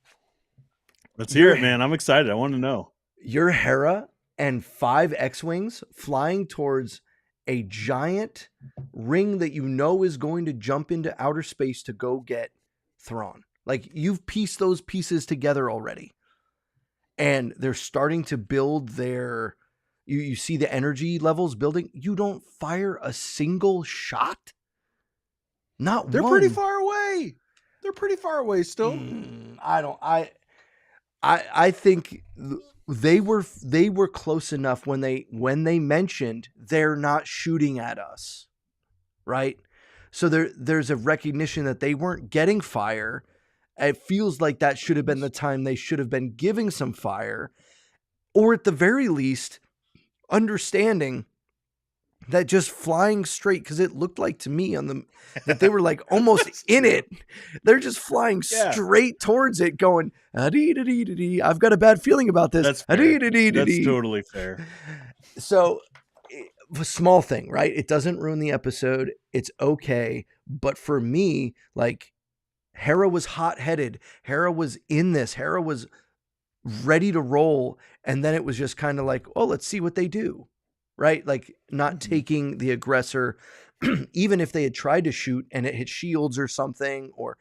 [SPEAKER 2] Let's hear
[SPEAKER 1] Your
[SPEAKER 2] it, man. I'm excited. I want to know.
[SPEAKER 1] your Hera and 5 X-wings flying towards a giant ring that you know is going to jump into outer space to go get Thrawn. Like you've pieced those pieces together already. And they're starting to build their you see the energy levels building. You don't fire a single shot? Not
[SPEAKER 2] They're pretty
[SPEAKER 1] one.
[SPEAKER 2] far away. They're pretty far away still.
[SPEAKER 1] I don't I think they were close enough when they mentioned they're not shooting at us, right? So there's a recognition that they weren't getting fire. It feels like that should have been the time they should have been giving some fire, or at the very least understanding that just flying straight, because it looked like to me on the that they were like almost in
[SPEAKER 2] true.
[SPEAKER 1] it. They're just flying
[SPEAKER 2] Yeah.
[SPEAKER 1] straight towards it, going, "Ah-dee-da-dee-da-dee. I've got a bad feeling about this.
[SPEAKER 2] That's fair.
[SPEAKER 1] Ah-dee-da-dee-da-dee."
[SPEAKER 2] That's totally fair.
[SPEAKER 1] So, a small thing, right? It doesn't ruin the episode. It's okay. But for me, like, Hera was hot-headed. Hera was in this. Hera was ready to roll. And then it was just kind of like, oh, let's see what they do. Right? Like not taking the aggressor, even if they had tried to shoot and it hit shields or something, or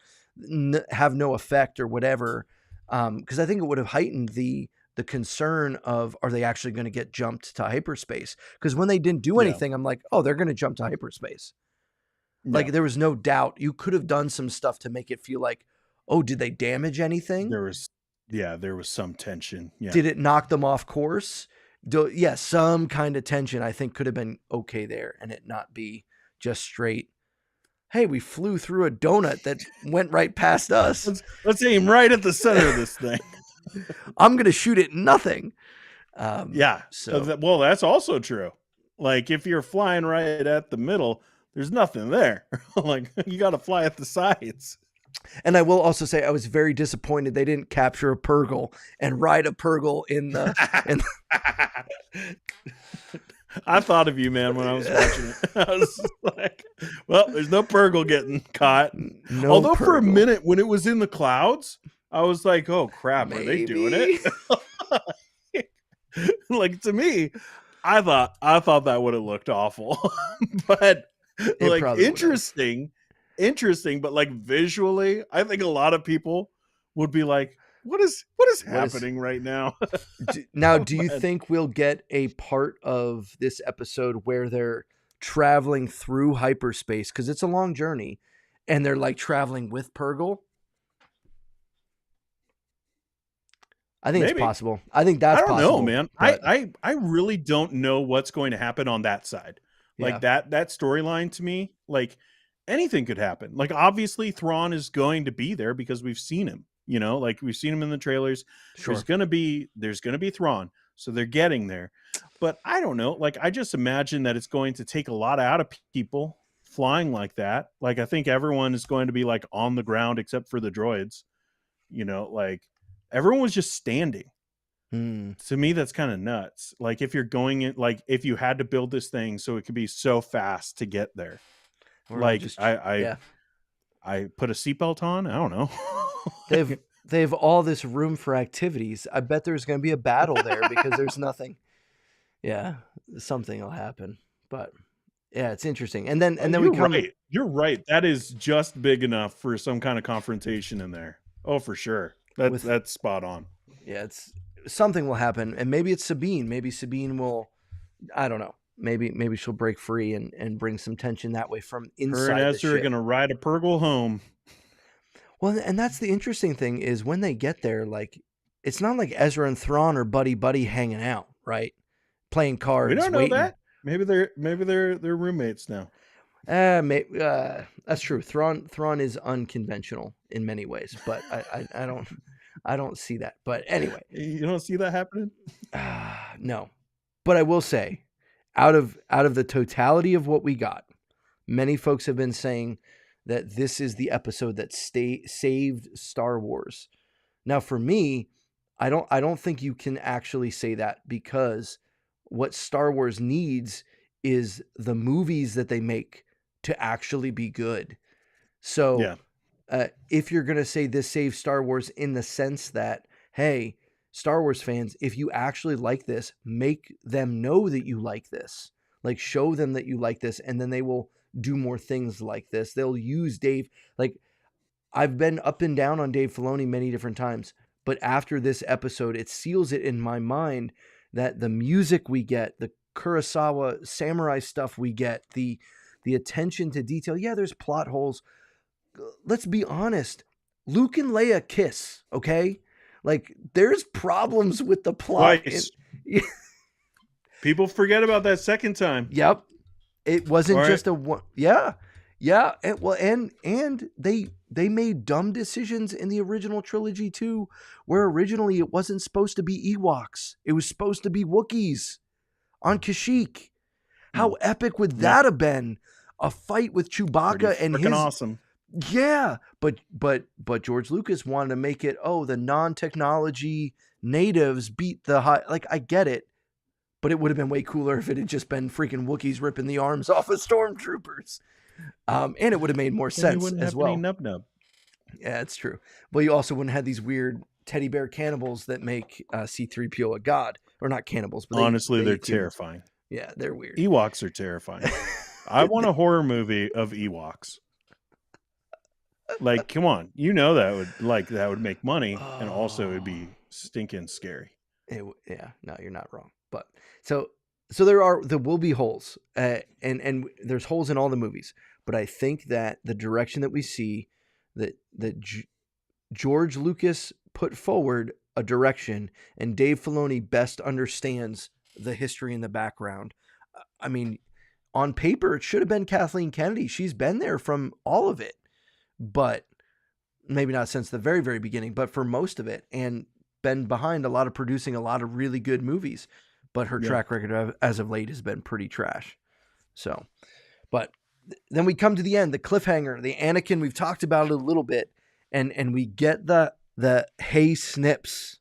[SPEAKER 1] have no effect or whatever. Because I think it would have heightened the concern of, are they actually going to get jumped to hyperspace? Because when they didn't do anything, I'm like, oh, they're going to jump to hyperspace. Like there was no doubt. You could have done some stuff to make it feel like, oh, did they damage anything?
[SPEAKER 2] There was some tension. Yeah.
[SPEAKER 1] Did it knock them off course? Some kind of tension I think could have been okay there, and it not be just straight, hey, we flew through a donut that went right past us.
[SPEAKER 2] Let's aim right at the center of this thing.
[SPEAKER 1] I'm going to shoot at nothing.
[SPEAKER 2] Well, that's also true. Like if you're flying right at the middle, there's nothing there. Like you got to fly at the sides.
[SPEAKER 1] And I will also say I was very disappointed they didn't capture a Purgle and ride a Purgle in the.
[SPEAKER 2] I thought of you, man, when I was watching it. I was like, well, there's no Purgle getting caught.
[SPEAKER 1] No
[SPEAKER 2] Although
[SPEAKER 1] Purgle.
[SPEAKER 2] for a minute when it was in the clouds, I was like, oh crap, are they doing it? Like to me, I thought that would have looked awful. But like interesting, but like visually, I think a lot of people would be like, what is happening right now?
[SPEAKER 1] Now, do you think we'll get a part of this episode where they're traveling through hyperspace? Because it's a long journey and they're like traveling with Purgle. I think it's possible. I think that's possible.
[SPEAKER 2] I don't know, man. I really don't know what's going to happen on that side. Like that storyline to me, like anything could happen. Like obviously Thrawn is going to be there because we've seen him, you know, like we've seen him in the trailers. Sure. There's going to be Thrawn. So they're getting there. But I don't know. Like I just imagine that it's going to take a lot out of people flying like that. Like I think everyone is going to be like on the ground except for the droids. You know, like everyone was just standing. To me, that's kind of nuts. Like if you're going in, like if you had to build this thing so it could be so fast to get there. Like I put a seatbelt on. I don't know.
[SPEAKER 1] They have all this room for activities. I bet there's going to be a battle there because there's nothing. Yeah, something will happen. But yeah, it's interesting. And then we come.
[SPEAKER 2] Right. You're right. That is just big enough for some kind of confrontation in there. Oh, for sure. That's spot on.
[SPEAKER 1] Yeah, something will happen, and maybe it's Sabine. Maybe Sabine will. I don't know. Maybe she'll break free and bring some tension that way from inside.
[SPEAKER 2] Her and Esther are going to ride a Purgle home.
[SPEAKER 1] Well, and that's the interesting thing is when they get there, like it's not like Ezra and Thrawn are buddy buddy hanging out, right? Playing
[SPEAKER 2] We
[SPEAKER 1] cards,
[SPEAKER 2] don't know
[SPEAKER 1] waiting.
[SPEAKER 2] that. Maybe they're roommates now.
[SPEAKER 1] That's true. Thrawn is unconventional in many ways, but I don't see that. But anyway,
[SPEAKER 2] You don't see that happening?
[SPEAKER 1] no. But I will say, out of the totality of what we got, many folks have been saying that this is the episode that saved Star Wars. Now, for me, I don't think you can actually say that because what Star Wars needs is the movies that they make to actually be good. So,
[SPEAKER 2] Yeah.
[SPEAKER 1] if you're going to say this saves Star Wars in the sense that, hey, Star Wars fans, if you actually like this, make them know that you like this. Like, show them that you like this, and then they will do more things like this. They'll use Dave. Like, I've been up and down on Dave Filoni many different times, but after this episode, it seals it in my mind that the music we get, the Kurosawa samurai stuff we get, the attention to detail. Yeah, there's plot holes. Let's be honest. Luke and Leia kiss, okay? Like there's problems with the plot.
[SPEAKER 2] Twice. People forget about that second time.
[SPEAKER 1] Yep. It wasn't
[SPEAKER 2] All
[SPEAKER 1] just
[SPEAKER 2] right.
[SPEAKER 1] a one. Yeah. Yeah. And they made dumb decisions in the original trilogy too, where originally it wasn't supposed to be Ewoks. It was supposed to be Wookiees on Kashyyyk. How epic would that have been? A fight with Chewbacca
[SPEAKER 2] Pretty
[SPEAKER 1] and
[SPEAKER 2] freaking
[SPEAKER 1] his
[SPEAKER 2] awesome.
[SPEAKER 1] Yeah, but George Lucas wanted to make it, oh, the non-technology natives beat the high. Like I get it, but it would have been way cooler if it had just been freaking Wookiees ripping the arms off of stormtroopers. And it would have made more
[SPEAKER 2] Then you
[SPEAKER 1] sense
[SPEAKER 2] wouldn't
[SPEAKER 1] as
[SPEAKER 2] have any
[SPEAKER 1] well.
[SPEAKER 2] nub nub.
[SPEAKER 1] Yeah, it's true. Well, you also wouldn't have these weird teddy bear cannibals that make C-3PO a god, or not cannibals, but
[SPEAKER 2] Honestly,
[SPEAKER 1] they
[SPEAKER 2] they're
[SPEAKER 1] eat humans.
[SPEAKER 2] terrifying.
[SPEAKER 1] Yeah, they're weird.
[SPEAKER 2] Ewoks are terrifying. I want a horror movie of Ewoks. Like, come on, that would make money, and also it'd be stinking scary.
[SPEAKER 1] Yeah, no, you're not wrong. But so there will be holes, and there's holes in all the movies. But I think that the direction that we see that George Lucas put forward a direction, and Dave Filoni best understands the history and the background. I mean, on paper, it should have been Kathleen Kennedy. She's been there from all of it, but maybe not since the very, very beginning, but for most of it, and been behind a lot of producing a lot of really good movies. But her track record as of late has been pretty trash. So, but then we come to the end, the cliffhanger, the Anakin. We've talked about it a little bit, and we get the "Hey Snips"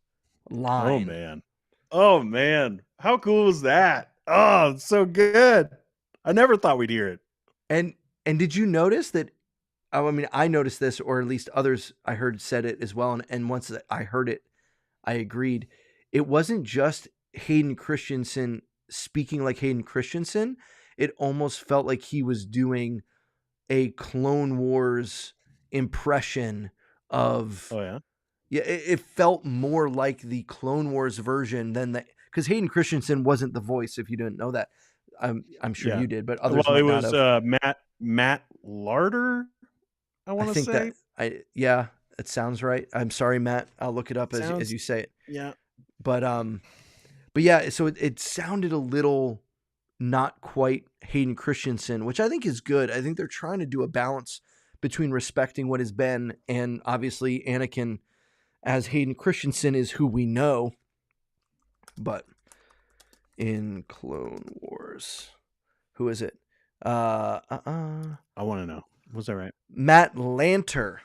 [SPEAKER 1] line.
[SPEAKER 2] Oh man, how cool was that? Oh, it's so good. I never thought we'd hear it.
[SPEAKER 1] And did you notice that? I mean, I noticed this, or at least others I heard said it as well. And once I heard it, I agreed. It wasn't just Hayden Christensen speaking like Hayden Christensen. It almost felt like he was doing a Clone Wars impression of.
[SPEAKER 2] Oh yeah.
[SPEAKER 1] Yeah, it felt more like the Clone Wars version than because Hayden Christensen wasn't the voice. If you didn't know that, I'm sure you did, but others might not have.
[SPEAKER 2] Well, it was Matt Larder. I want to say.
[SPEAKER 1] Yeah, it sounds right. I'm sorry, Matt. I'll look it up as you say it.
[SPEAKER 2] Yeah.
[SPEAKER 1] But yeah. So it sounded a little not quite Hayden Christensen, which I think is good. I think they're trying to do a balance between respecting what has been, and obviously Anakin as Hayden Christensen is who we know. But in Clone Wars, who is it?
[SPEAKER 2] I want to know. Was that right?
[SPEAKER 1] Matt Lanter,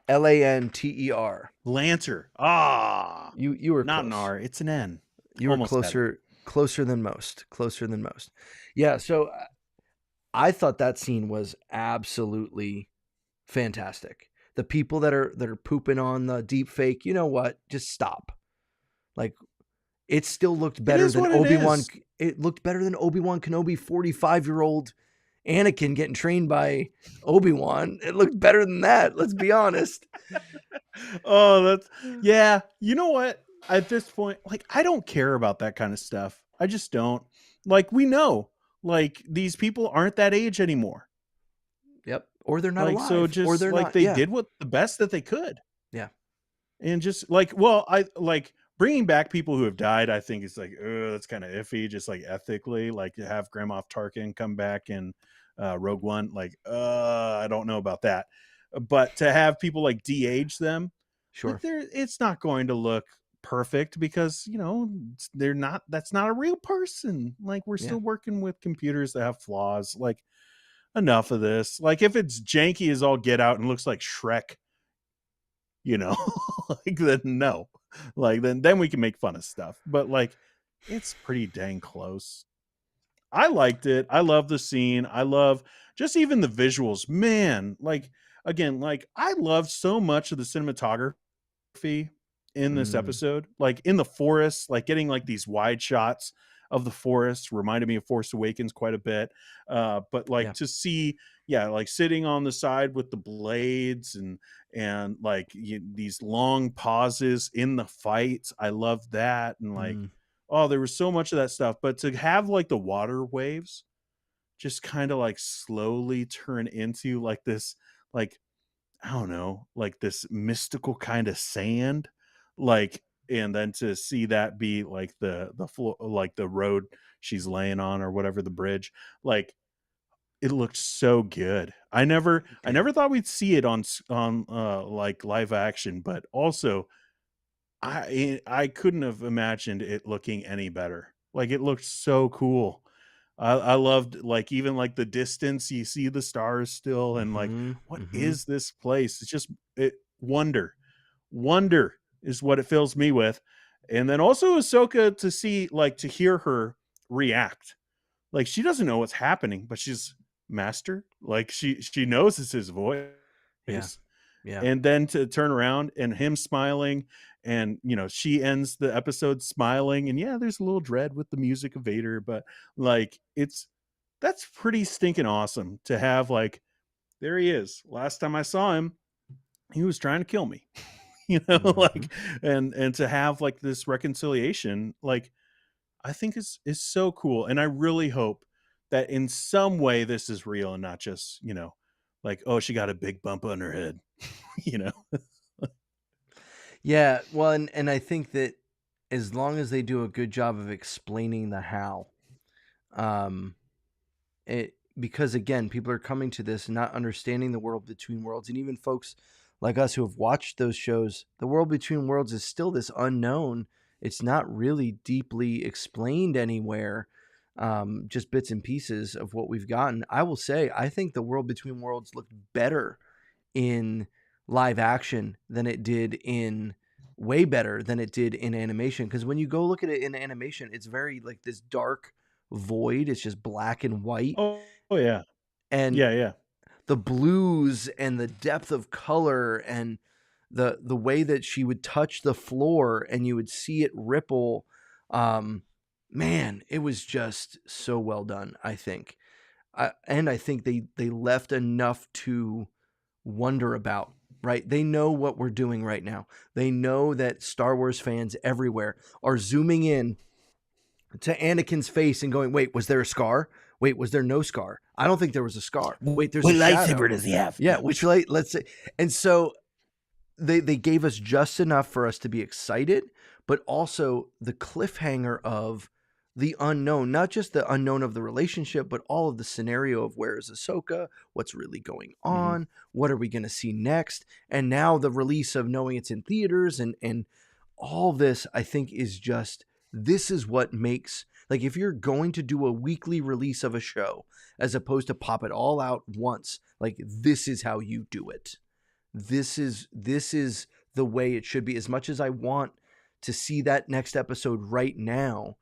[SPEAKER 1] Lanter.
[SPEAKER 2] Lanter. Ah,
[SPEAKER 1] you were
[SPEAKER 2] not
[SPEAKER 1] close.
[SPEAKER 2] an R. It's an N.
[SPEAKER 1] You were closer than most. Closer than most. Yeah. So I thought that scene was absolutely fantastic. The people that are pooping on the deep fake, you know what? Just stop. Like it still looked better than Obi-Wan. It looked better than Obi-Wan Kenobi, 45-year-old Anakin getting trained by Obi-Wan. It looked better than that. Let's be honest.
[SPEAKER 2] Yeah. You know what? At this point, like, I don't care about that kind of stuff. I just don't. Like, we know, like, these people aren't that age anymore.
[SPEAKER 1] Yep. Or they're not
[SPEAKER 2] Like, so
[SPEAKER 1] alive, or
[SPEAKER 2] just
[SPEAKER 1] they're
[SPEAKER 2] like
[SPEAKER 1] not.
[SPEAKER 2] they
[SPEAKER 1] Yeah.
[SPEAKER 2] did what the best that they could.
[SPEAKER 1] Yeah.
[SPEAKER 2] And just like, well, I like bringing back people who have died. I think it's like, that's kind of iffy, just like ethically. Like to have Grand Moff Tarkin come back in Rogue One, like, I don't know about that. But to have people like de-age them, like
[SPEAKER 1] Sure.
[SPEAKER 2] it's not going to look perfect because they're not. That's not a real person. Like we're
[SPEAKER 1] Yeah.
[SPEAKER 2] still working with computers that have flaws. Like enough of this. Like if it's janky as all get out and looks like Shrek, you know, like then no, like then we can make fun of stuff, but like it's pretty dang close. I liked it. I love the scene. I love just even the visuals, man. Like again, like I love so much of the cinematography in this
[SPEAKER 1] Mm,
[SPEAKER 2] episode, like in the forest, like getting like these wide shots of the forest reminded me of Force Awakens quite a bit. But like
[SPEAKER 1] yeah.
[SPEAKER 2] to see, yeah, like sitting on the side with the blades and like these long pauses in the fights, I love that. And like,
[SPEAKER 1] Mm,
[SPEAKER 2] oh, there was so much of that stuff. But to have like the water waves just kind of like slowly turn into like this, like I don't know, like this mystical kind of sand, like, and then to see that be like the floor, like the road she's laying on or whatever, the bridge, like it looked so good.
[SPEAKER 1] it
[SPEAKER 2] I
[SPEAKER 1] did.
[SPEAKER 2] never thought we'd see it on like live action, but also I couldn't have imagined it looking any better. Like it looked so cool. I loved like even like the distance you see the stars still and like
[SPEAKER 1] Mm-hmm.
[SPEAKER 2] what
[SPEAKER 1] Mm-hmm.
[SPEAKER 2] is this place? It's just wonder. Wonder is what it fills me with. And then also Ahsoka to see like to hear her react. Like she doesn't know what's happening, but she's master. Like she knows it's his voice.
[SPEAKER 1] Yeah. Yeah.
[SPEAKER 2] And then to turn around and him smiling and she ends the episode smiling and yeah, there's a little dread with the music of Vader, but like that's pretty stinking awesome to have. Like there he is, last time I saw him he was trying to kill me.
[SPEAKER 1] Mm-hmm.
[SPEAKER 2] Like and to have like this reconciliation, like I think is so cool. And I really hope that in some way this is real and not just like, oh, she got a big bump on her head. you know
[SPEAKER 1] Yeah. Well, and I think that as long as they do a good job of explaining the how, um, it because again, people are coming to this not understanding the world between worlds, and even folks like us who have watched those shows, the world between worlds is still this unknown. It's not really deeply explained anywhere. Just bits and pieces of what we've gotten. I will say, I think the world between worlds looked better in live action than it did in way better than it did in animation, because when you go look at it in animation, it's very like this dark void. It's just black and white,
[SPEAKER 2] oh yeah.
[SPEAKER 1] and
[SPEAKER 2] Yeah, yeah.
[SPEAKER 1] the blues and the depth of color and the way that she would touch the floor and you would see it ripple. um Man, it was just so well done, I think. And I think they left enough to wonder about, right? They know what we're doing right now. They know that Star Wars fans everywhere are zooming in to Anakin's face and going, "Wait, was there a scar? Wait, was there no scar? I don't think there was a scar. Wait, there's a
[SPEAKER 3] What
[SPEAKER 1] shadow.
[SPEAKER 3] lightsaber does he have?
[SPEAKER 1] Yeah, which light? Let's say." And so they gave us just enough for us to be excited, but also the cliffhanger of the unknown, not just the unknown of the relationship, but all of the scenario of where is Ahsoka, what's really going
[SPEAKER 2] Mhm.
[SPEAKER 1] on, what are we going to see next, and now the release of knowing it's in theaters and all this, I think, is just, this is what makes, like, if you're going to do a weekly release of a show as opposed to pop it all out once, like, this is how you do it. This is the way it should be. As much as I want to see that next episode right now,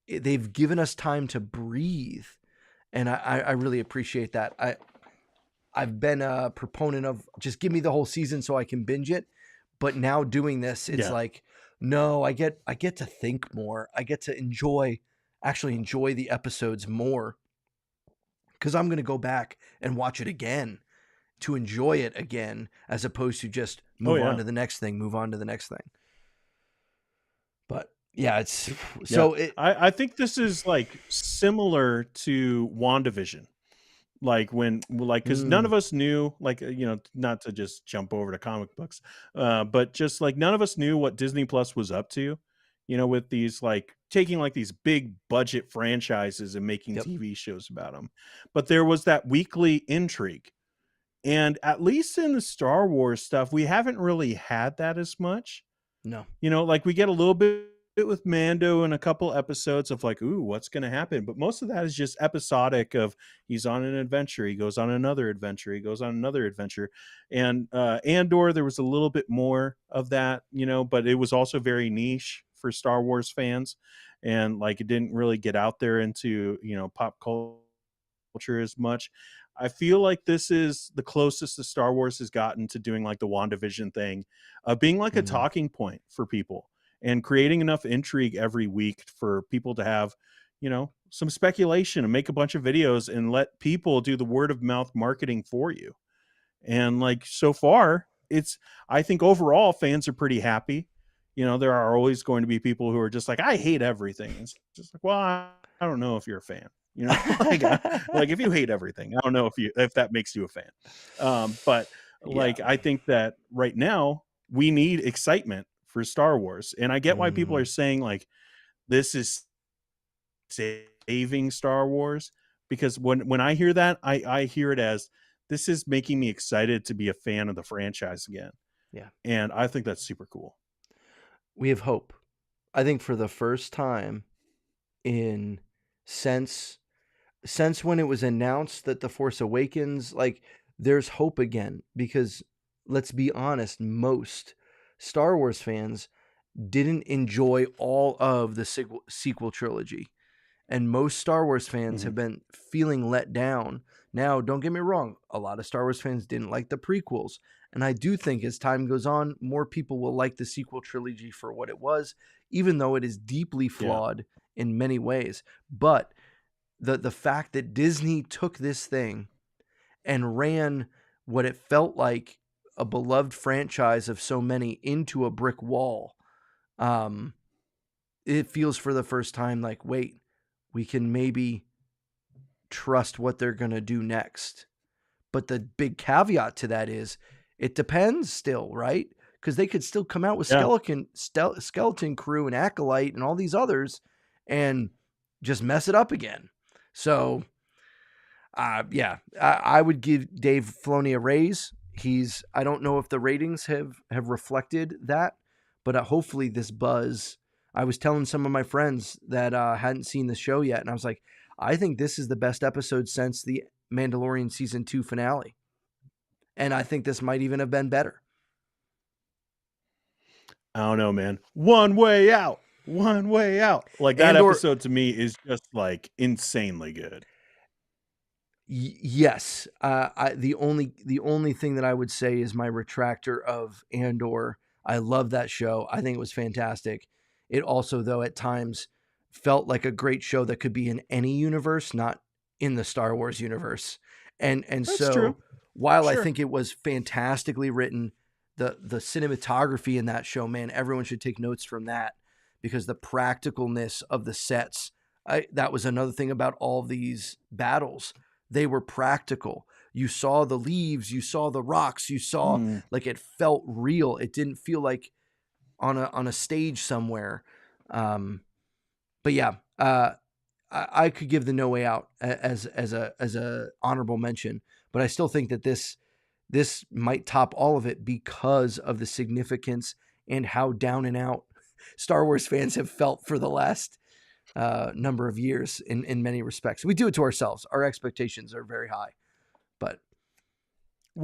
[SPEAKER 1] they've given us time to breathe, and I really appreciate that. I've been a proponent of just give me the whole season so I can binge it, but now doing this, it's
[SPEAKER 2] Yeah.
[SPEAKER 1] like, no, I get to think more. I get to actually enjoy the episodes more, because I'm going to go back and watch it again to enjoy it again, as opposed to just
[SPEAKER 2] Oh
[SPEAKER 1] move on
[SPEAKER 2] yeah.
[SPEAKER 1] to the next thing, move on to the next thing. But yeah, it's
[SPEAKER 2] Yeah.
[SPEAKER 1] so it.
[SPEAKER 2] I think this is like similar to WandaVision. Like because none
[SPEAKER 1] Mm,
[SPEAKER 2] of us knew, like, not to just jump over to comic books, but just like none of us knew what Disney Plus was up to, with these, like, taking like these big budget franchises and making
[SPEAKER 1] yep.
[SPEAKER 2] TV shows about them. But there was that weekly intrigue. And at least in the Star Wars stuff, we haven't really had that as much.
[SPEAKER 1] No.
[SPEAKER 2] Like we get a little bit with Mando and a couple episodes of like, ooh, what's going to happen? But most of that is just episodic of he's on an adventure, he goes on another adventure, he goes on another adventure. And Andor, there was a little bit more of that, but it was also very niche for Star Wars fans. And like it didn't really get out there into, pop culture as much. I feel like this is the closest the Star Wars has gotten to doing like the WandaVision thing, being like a
[SPEAKER 1] Hmm.
[SPEAKER 2] talking point for people and creating enough intrigue every week for people to have, some speculation and make a bunch of videos and let people do the word of mouth marketing for you. And like so far, I think overall fans are pretty happy. There are always going to be people who are just like, I hate everything. It's just like, well, I don't know if you're a fan. Like if you hate everything, I don't know if that makes you a fan. But
[SPEAKER 1] Yeah.
[SPEAKER 2] like I think that right now we need excitement for Star Wars, and I get why people
[SPEAKER 1] Hmm.
[SPEAKER 2] are saying like this is saving Star Wars, because when I hear that, I hear it as this is making me excited to be a fan of the franchise again,
[SPEAKER 1] Yeah.
[SPEAKER 2] and I think that's super cool.
[SPEAKER 1] We have hope. I think for the first time in since since when it was announced that the Force Awakens, like there's hope again because let's be honest, most Star Wars fans didn't enjoy all of the sequel trilogy. And most Star Wars fans
[SPEAKER 2] Hmm.
[SPEAKER 1] have been feeling let down. Now, don't get me wrong, a lot of Star Wars fans didn't like the prequels. And I do think as time goes on, more people will like the sequel trilogy for what it was, even though it is deeply
[SPEAKER 2] Yeah,
[SPEAKER 1] flawed in many ways. But the fact that Disney took this thing and ran what it felt like a beloved franchise of so many into a brick wall, um, it feels for the first time like, wait, we can maybe trust what they're going to do next. But the big caveat to that is it depends still, right? Because they could still come out with
[SPEAKER 2] yeah.
[SPEAKER 1] Skeleton Crew and Acolyte and all these others and just mess it up again. So, yeah, I would give Dave Filoni a raise. I don't know if the ratings have reflected that, but hopefully this buzz. I was telling some of my friends that hadn't seen the show yet, and I was like, I think this is the best episode since the Mandalorian season 2 finale, and I think this might even have been better.
[SPEAKER 2] I don't know, man. One way out. One way out. Like that
[SPEAKER 1] And or
[SPEAKER 2] episode to me is just like insanely good.
[SPEAKER 1] yes, the only thing that I would say is my retractor of Andor. I love that show. I think it was fantastic. It also, though, at times felt like a great show that could be in any universe, not in the Star Wars universe. And
[SPEAKER 2] That's true.
[SPEAKER 1] so, while I
[SPEAKER 2] Sure.
[SPEAKER 1] think it was fantastically written, the cinematography in that show, man, everyone should take notes from that because the practicalness of the sets. That was another thing about all these battles, they were practical. You saw the leaves, you saw the rocks, you saw
[SPEAKER 2] Mm.
[SPEAKER 1] like it felt real. It didn't feel like on a stage somewhere. Um, but yeah, I could give the No Way Out as a honorable mention, but I still think that this might top all of it because of the significance and how down and out Star Wars fans have felt for the last number of years in many respects. We do it to ourselves. Our expectations are very high, but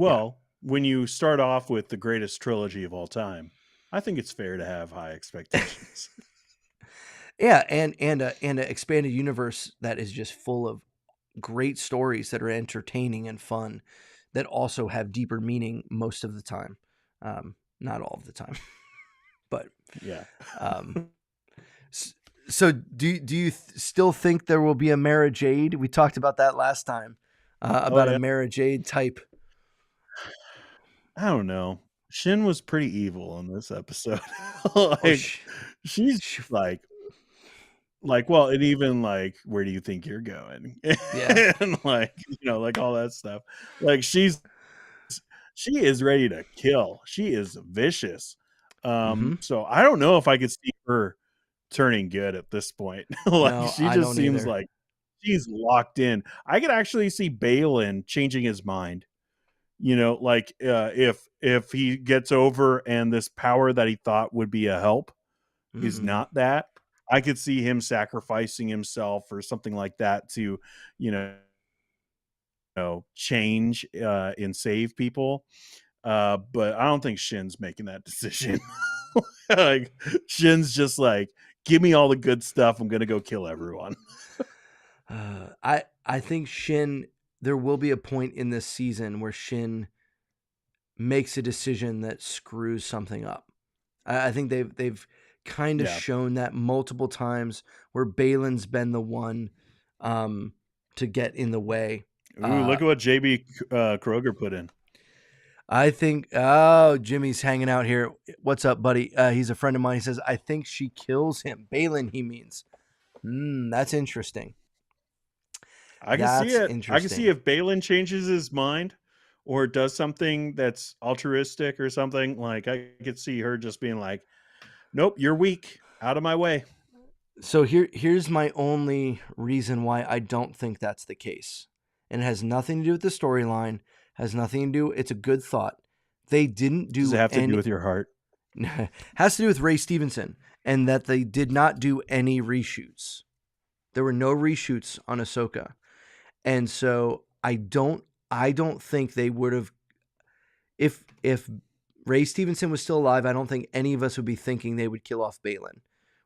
[SPEAKER 1] yeah,
[SPEAKER 2] Well, when you start off with the greatest trilogy of all time, I think it's fair to have high expectations.
[SPEAKER 1] yeah, and an expanded universe that is just full of great stories that are entertaining and fun, that also have deeper meaning most of the time, not all of the time, but
[SPEAKER 2] Yeah.
[SPEAKER 1] um, so do you still think there will be a Mara Jade? We talked about that last time
[SPEAKER 2] Oh
[SPEAKER 1] about a
[SPEAKER 2] yeah.
[SPEAKER 1] Mara Jade type.
[SPEAKER 2] I don't know. Shin was pretty evil in this episode.
[SPEAKER 1] Oh,
[SPEAKER 2] Like she's
[SPEAKER 1] sh-
[SPEAKER 2] like Like, well, and even like, where do you think you're going?
[SPEAKER 1] Yeah.
[SPEAKER 2] And like, like all that stuff. Like she is ready to kill. She is vicious.
[SPEAKER 1] Hmm.
[SPEAKER 2] So I don't know if I could see her turning good at this point. Like
[SPEAKER 1] No,
[SPEAKER 2] she
[SPEAKER 1] I
[SPEAKER 2] just
[SPEAKER 1] don't
[SPEAKER 2] seems
[SPEAKER 1] either.
[SPEAKER 2] like she's locked in. I could actually see Balin changing his mind. Like if he gets over and this power that he thought would be a help is
[SPEAKER 1] Mm-mm.
[SPEAKER 2] not that, I could see him sacrificing himself or something like that to, you change and save people. But I don't think Shin's making that decision. Like Shin's just like, give me all the good stuff. I'm gonna go kill everyone.
[SPEAKER 1] I think Shin. There will be a point in this season where Shin makes a decision that screws something up. I think they've kind of
[SPEAKER 2] Yeah.
[SPEAKER 1] shown that multiple times where Balin's been the one um, to get in the way.
[SPEAKER 2] Ooh,
[SPEAKER 1] Uh,
[SPEAKER 2] look at what JB Kroger put in.
[SPEAKER 1] I think, oh, Jimmy's hanging out here. What's up, buddy? He's a friend of mine. He says, I think she kills him. Balin, he means. That's interesting.
[SPEAKER 2] I can see
[SPEAKER 1] That's
[SPEAKER 2] it. I can see
[SPEAKER 1] interesting.
[SPEAKER 2] if Balin changes his mind or does something that's altruistic or something, like I could see her just being like, nope, you're weak. Out of my way.
[SPEAKER 1] So here's my only reason why I don't think that's the case. And it has nothing to do with the storyline, has nothing to do, it's a good thought. They didn't
[SPEAKER 2] Does
[SPEAKER 1] do
[SPEAKER 2] it have to do
[SPEAKER 1] any
[SPEAKER 2] with your heart?
[SPEAKER 1] has to do with Ray Stevenson and that they did not do any reshoots. There were no reshoots on Ahsoka. And so I don't think they would have if Ray Stevenson was still alive, I don't think any of us would be thinking they would kill off Balin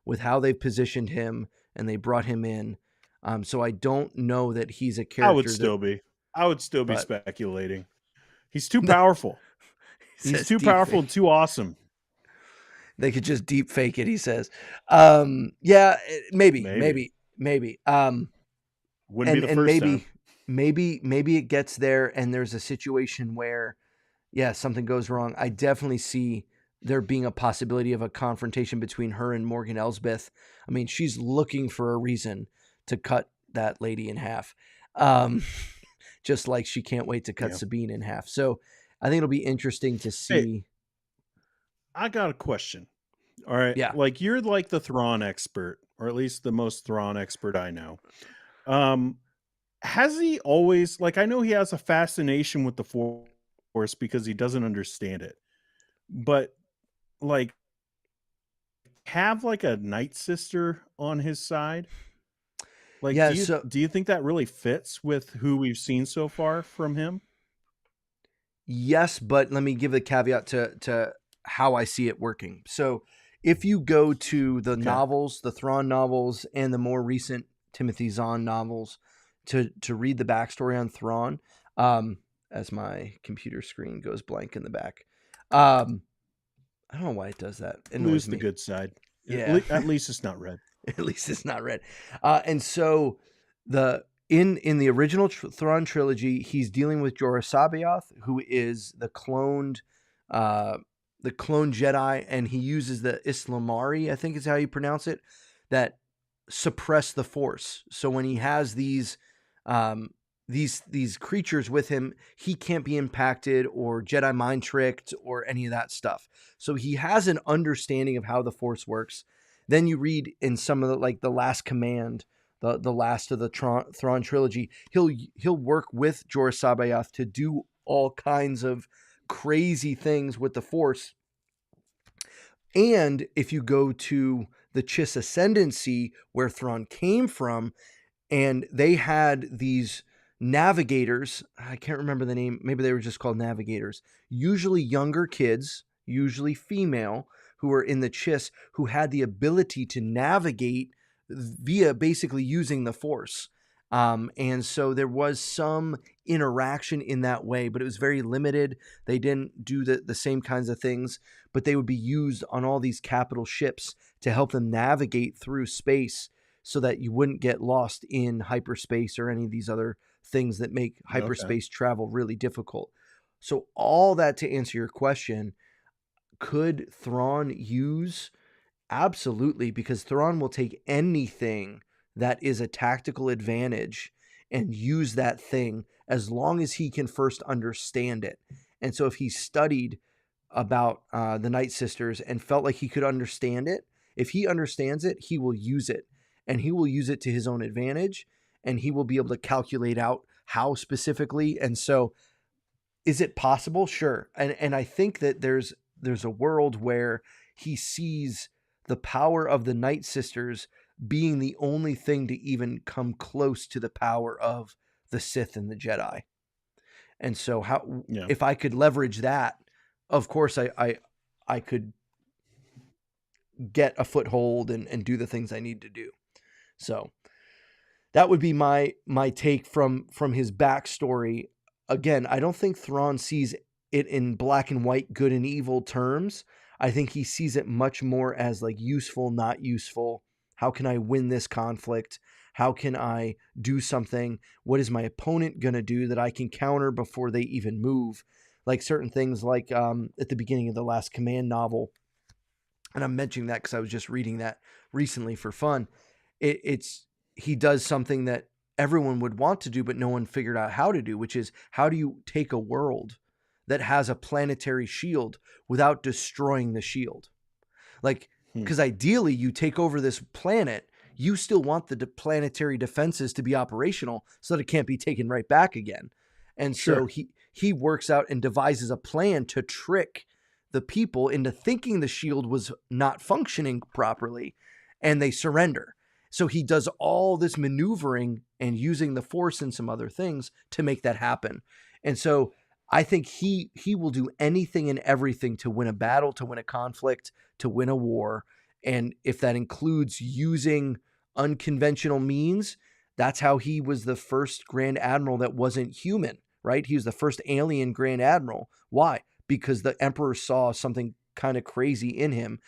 [SPEAKER 1] with how they positioned him and they brought him in. So I don't know that he's a
[SPEAKER 2] I would
[SPEAKER 1] character that,
[SPEAKER 2] still be. I would still be
[SPEAKER 1] but
[SPEAKER 2] speculating. He's too
[SPEAKER 1] he
[SPEAKER 2] powerful. He's
[SPEAKER 1] says
[SPEAKER 2] too
[SPEAKER 1] deep
[SPEAKER 2] powerful and
[SPEAKER 1] fake.
[SPEAKER 2] too awesome.
[SPEAKER 1] They could just deep fake it. He says, yeah, maybe,
[SPEAKER 2] Maybe.
[SPEAKER 1] maybe, maybe.
[SPEAKER 2] Wouldn't be
[SPEAKER 1] And
[SPEAKER 2] the
[SPEAKER 1] and
[SPEAKER 2] first time.
[SPEAKER 1] maybe it gets there, and there's a situation where yeah, something goes wrong. I definitely see there being a possibility of a confrontation between her and Morgan Elsbeth. I mean, she's looking for a reason to cut that lady in half, um, just like she can't wait to cut
[SPEAKER 2] Yeah.
[SPEAKER 1] Sabine in half. So I think it'll be interesting to
[SPEAKER 2] Hey,
[SPEAKER 1] see.
[SPEAKER 2] I got a question. All right.
[SPEAKER 1] Yeah.
[SPEAKER 2] Like you're like the Thrawn expert, or at least the most Thrawn expert I know. Um, has he always, like, I know he has a fascination with the Force because he doesn't understand it, but like have like a night sister on his side? Like,
[SPEAKER 1] Yeah.
[SPEAKER 2] do you
[SPEAKER 1] So
[SPEAKER 2] do you think that really fits with who we've seen so far from him?
[SPEAKER 1] yes, but let me give a caveat to how I see it working. So if you go to the
[SPEAKER 2] Okay.
[SPEAKER 1] novels, the Thrawn novels, and the more recent Timothy Zahn novels to read the backstory on Thrawn, as my computer screen goes blank in the back. I don't know why it does that. It
[SPEAKER 2] Lose
[SPEAKER 1] annoys
[SPEAKER 2] the
[SPEAKER 1] me.
[SPEAKER 2] good side.
[SPEAKER 1] Yeah.
[SPEAKER 2] At least it's not red.
[SPEAKER 1] At least it's not red. And so the in the original Thrawn trilogy, he's dealing with Jorah Sabaoth, who is uh, the clone Jedi, and he uses the Islamari, I think is how you pronounce it, that suppress the Force. So when he has um, these creatures with him, he can't be impacted or Jedi mind tricked or any of that stuff. So he has an understanding of how the Force works. Then you read in some of the like the Last Command, the last of the Thrawn trilogy, he'll work with Jorah Sabaoth to do all kinds of crazy things with the Force. And if you go to the Chiss Ascendancy, where Thrawn came from, and they had these navigators. I can't remember the name. Maybe they were just called navigators. Usually younger kids, usually female, who were in the Chiss, who had the ability to navigate via basically using the Force. And so there was some interaction in that way, but it was very limited. They didn't do the same kinds of things, but they would be used on all these capital ships to help them navigate through space so that you wouldn't get lost in hyperspace or any of these other things that make
[SPEAKER 2] Okay.
[SPEAKER 1] hyperspace travel really difficult. So, all that to answer your question, could Thrawn use Absolutely, because Thrawn will take anything that is a tactical advantage and use that thing as long as he can first understand it. And so, if he studied about the Night Sisters and felt like he could understand it, if he understands it, he will use it, and he will use it to his own advantage, and he will be able to calculate out how specifically. And so, is it possible? Sure. And I think that there's a world where he sees the power of the Night Sisters being the only thing to even come close to the power of the Sith and the Jedi. And so how
[SPEAKER 2] Yeah.
[SPEAKER 1] if I could leverage that, of course I could get a foothold and do the things I need to do. So that would be my take from his backstory. Again, I don't think Thrawn sees it in black and white, good and evil terms. I think he sees it much more as like useful, not useful. How can I win this conflict? How can I do something? What is my opponent going to do that I can counter before they even move? Like certain things, like at the beginning of the Last Command novel, and I'm mentioning that because I was just reading that recently for fun. It's he does something that everyone would want to do, but no one figured out how to do, which is how do you take a world that has a planetary shield without destroying the shield? Like, because ideally you take over this planet, you still want the planetary defenses to be operational so that it can't be taken right back again. And so he works out and devises a plan to trick the people into thinking the shield was not functioning properly, and they surrender. So he does all this maneuvering and using the Force and some other things to make that happen. And so I think he will do anything and everything to win a battle, to win a conflict, to win a war. And if that includes using unconventional means, that's how he was the first Grand Admiral that wasn't human, right? He was the first alien Grand Admiral. Why? Because the Emperor saw something kind of crazy in him.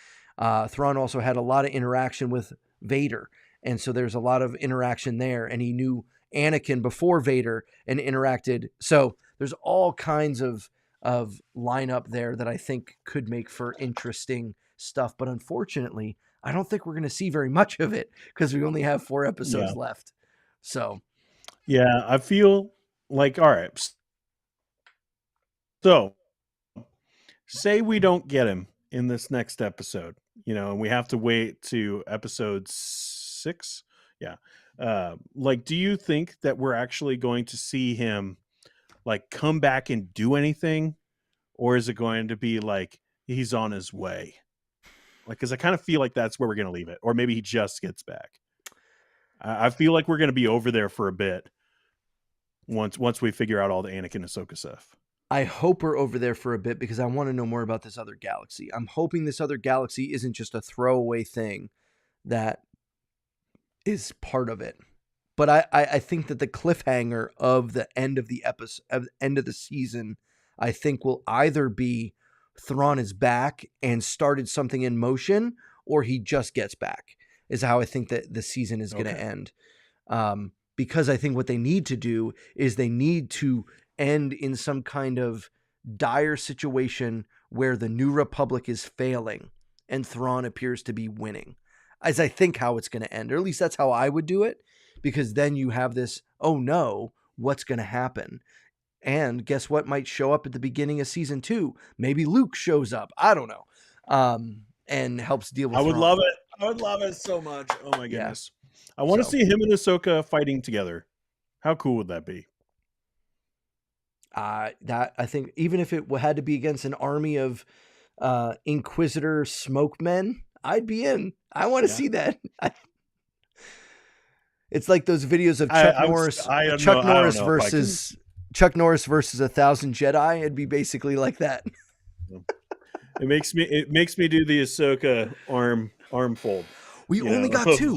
[SPEAKER 1] Thrawn also had a lot of interaction with Vader. And so there's a lot of interaction there. And he knew Anakin before Vader and interacted. So there's all kinds of lineup there that I think could make for interesting stuff. But unfortunately, I don't think we're going to see very much of it because we only have 4 episodes left. So,
[SPEAKER 2] yeah, I feel like, all right. So, say we don't get him in this next episode, and we have to wait to episode 6. Yeah. Like, do you think that we're actually going to see him like come back and do anything? Or is it going to be like he's on his way? Like, because I kind of feel like that's where we're going to leave it. Or maybe he just gets back. I feel like we're going to be over there for a bit once we figure out all the Anakin Ahsoka stuff.
[SPEAKER 1] I hope we're over there for a bit because I want to know more about this other galaxy. I'm hoping this other galaxy isn't just a throwaway thing that is part of it. But I think that the cliffhanger of the end of the episode, end of the season, I think will either be Thrawn is back and started something in motion, or he just gets back, is how I think that the season is going to end. Because I think what they need to do is they need to end in some kind of dire situation where the New Republic is failing and Thrawn appears to be winning, as I think how it's going to end, or at least that's how I would do it, because then you have this, oh no, what's going to happen? And guess what might show up at the beginning of season 2? Maybe Luke shows up. I don't know. And helps deal with
[SPEAKER 2] I would
[SPEAKER 1] Thrawn.
[SPEAKER 2] love it. I would love it so much. Oh my goodness. Yeah. I want to see him and Ahsoka fighting together. How cool would that be?
[SPEAKER 1] That I think even if it had to be against an army of Inquisitor smoke men, I'd be in. I want to see that. It's like those videos of Chuck Norris versus Chuck Norris versus 1,000 Jedi. It'd be basically like that.
[SPEAKER 2] It makes me do the Ahsoka arm fold.
[SPEAKER 1] We only got 2.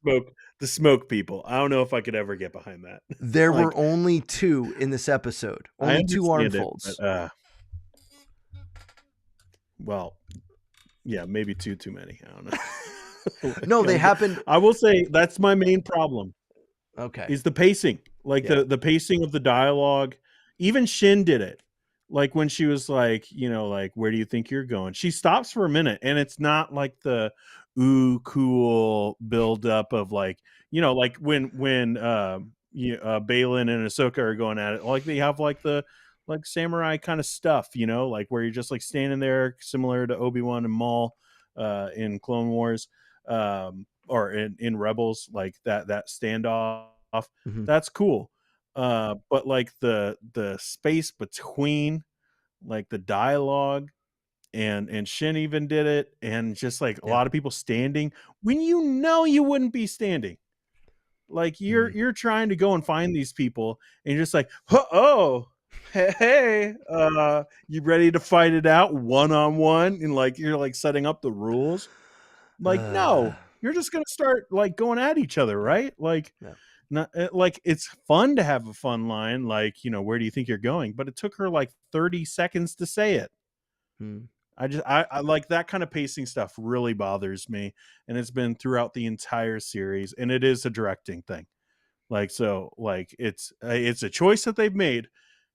[SPEAKER 2] Like the smoke people. I don't know if I could ever get behind that.
[SPEAKER 1] There were only 2 in this episode. Only 2 arm folds.
[SPEAKER 2] Well, yeah, maybe too many. I don't know.
[SPEAKER 1] No, they happened.
[SPEAKER 2] I will say that's my main problem.
[SPEAKER 1] Okay.
[SPEAKER 2] Is the pacing. Like the pacing of the dialogue. Even Shin did it. Like when she was like, like, where do you think you're going? She stops for a minute, and it's not like the ooh cool build up of like, like when Balin and Ahsoka are going at it, like they have like the like samurai kind of stuff, like where you're just like standing there, similar to Obi-Wan and Maul in Clone Wars, or in Rebels, like that standoff.
[SPEAKER 1] Mm-hmm.
[SPEAKER 2] That's cool. But like the space between like the dialogue, and Shin even did it, and just like a
[SPEAKER 1] Yeah.
[SPEAKER 2] lot of people standing when you wouldn't be standing. Like
[SPEAKER 1] Mm.
[SPEAKER 2] you're trying to go and find these people, and you're just like, oh, hey, you ready to fight it out one on one, and like you're like setting up the rules. Like,
[SPEAKER 1] Uh,
[SPEAKER 2] no, you're just gonna start like going at each other,
[SPEAKER 1] yeah.
[SPEAKER 2] right? Like,
[SPEAKER 1] Yeah.
[SPEAKER 2] not like it's fun to have a fun line, like where do you think you're going? But it took her like 30 seconds to say it.
[SPEAKER 1] Mm.
[SPEAKER 2] I like that kind of pacing stuff really bothers me, and it's been throughout the entire series, and it is a directing thing. Like so, like it's a choice that they've made,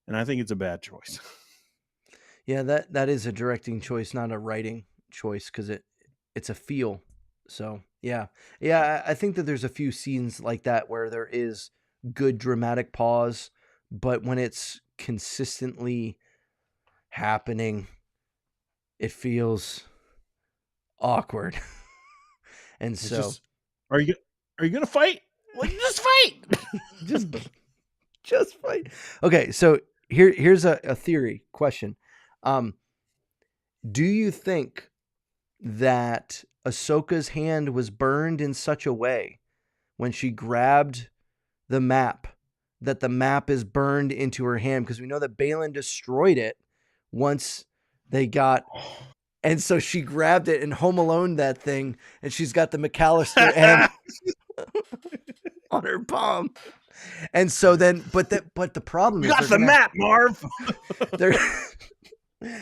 [SPEAKER 2] and I think it's a bad choice.
[SPEAKER 1] Yeah, that is a directing choice, not a writing choice, because it's a feel. So yeah, yeah, I think that there's a few scenes like that where there is good dramatic pause, but when it's consistently happening, it feels awkward. And
[SPEAKER 2] It's
[SPEAKER 1] so
[SPEAKER 2] just, are you gonna fight? Like, just fight.
[SPEAKER 1] just just fight. Okay, so here's a theory question. Um, do you think that Ahsoka's hand was burned in such a way when she grabbed the map that the map is burned into her hand? Because we know that Balin destroyed it once they got, and so she grabbed it and Home Alone that thing, and she's got the McAllister M on her palm. And so then, but the problem
[SPEAKER 2] You
[SPEAKER 1] is
[SPEAKER 2] got
[SPEAKER 1] they're
[SPEAKER 2] the
[SPEAKER 1] gonna
[SPEAKER 2] map, Marv.
[SPEAKER 1] they're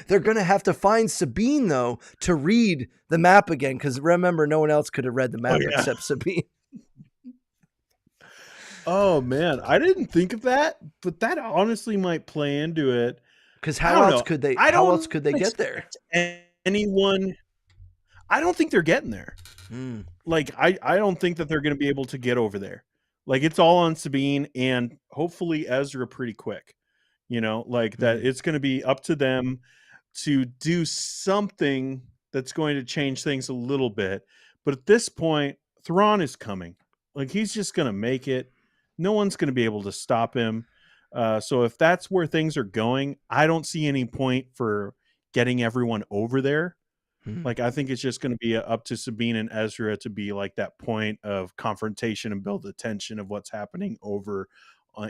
[SPEAKER 1] they're gonna have to find Sabine though to read the map again, because remember, no one else could have read the
[SPEAKER 2] Oh
[SPEAKER 1] map
[SPEAKER 2] yeah.
[SPEAKER 1] except Sabine.
[SPEAKER 2] Oh man, I didn't think of that, but that honestly might play into it.
[SPEAKER 1] Because
[SPEAKER 2] I
[SPEAKER 1] how
[SPEAKER 2] don't
[SPEAKER 1] else
[SPEAKER 2] know.
[SPEAKER 1] could they?
[SPEAKER 2] I
[SPEAKER 1] How else
[SPEAKER 2] don't
[SPEAKER 1] could they get there?
[SPEAKER 2] expect anyone. I don't think they're getting there.
[SPEAKER 1] Hmm.
[SPEAKER 2] Like I don't think that they're going to be able to get over there. Like it's all on Sabine and hopefully Ezra pretty quick. Like that
[SPEAKER 1] Hmm.
[SPEAKER 2] it's going to be up to them to do something that's going to change things a little bit. But at this point, Thrawn is coming. Like he's just going to make it. No one's going to be able to stop him. So if that's where things are going, I don't see any point for getting everyone over there.
[SPEAKER 1] Hmm.
[SPEAKER 2] Like I think it's just going to be up to Sabine and Ezra to be like that point of confrontation and build the tension of what's happening over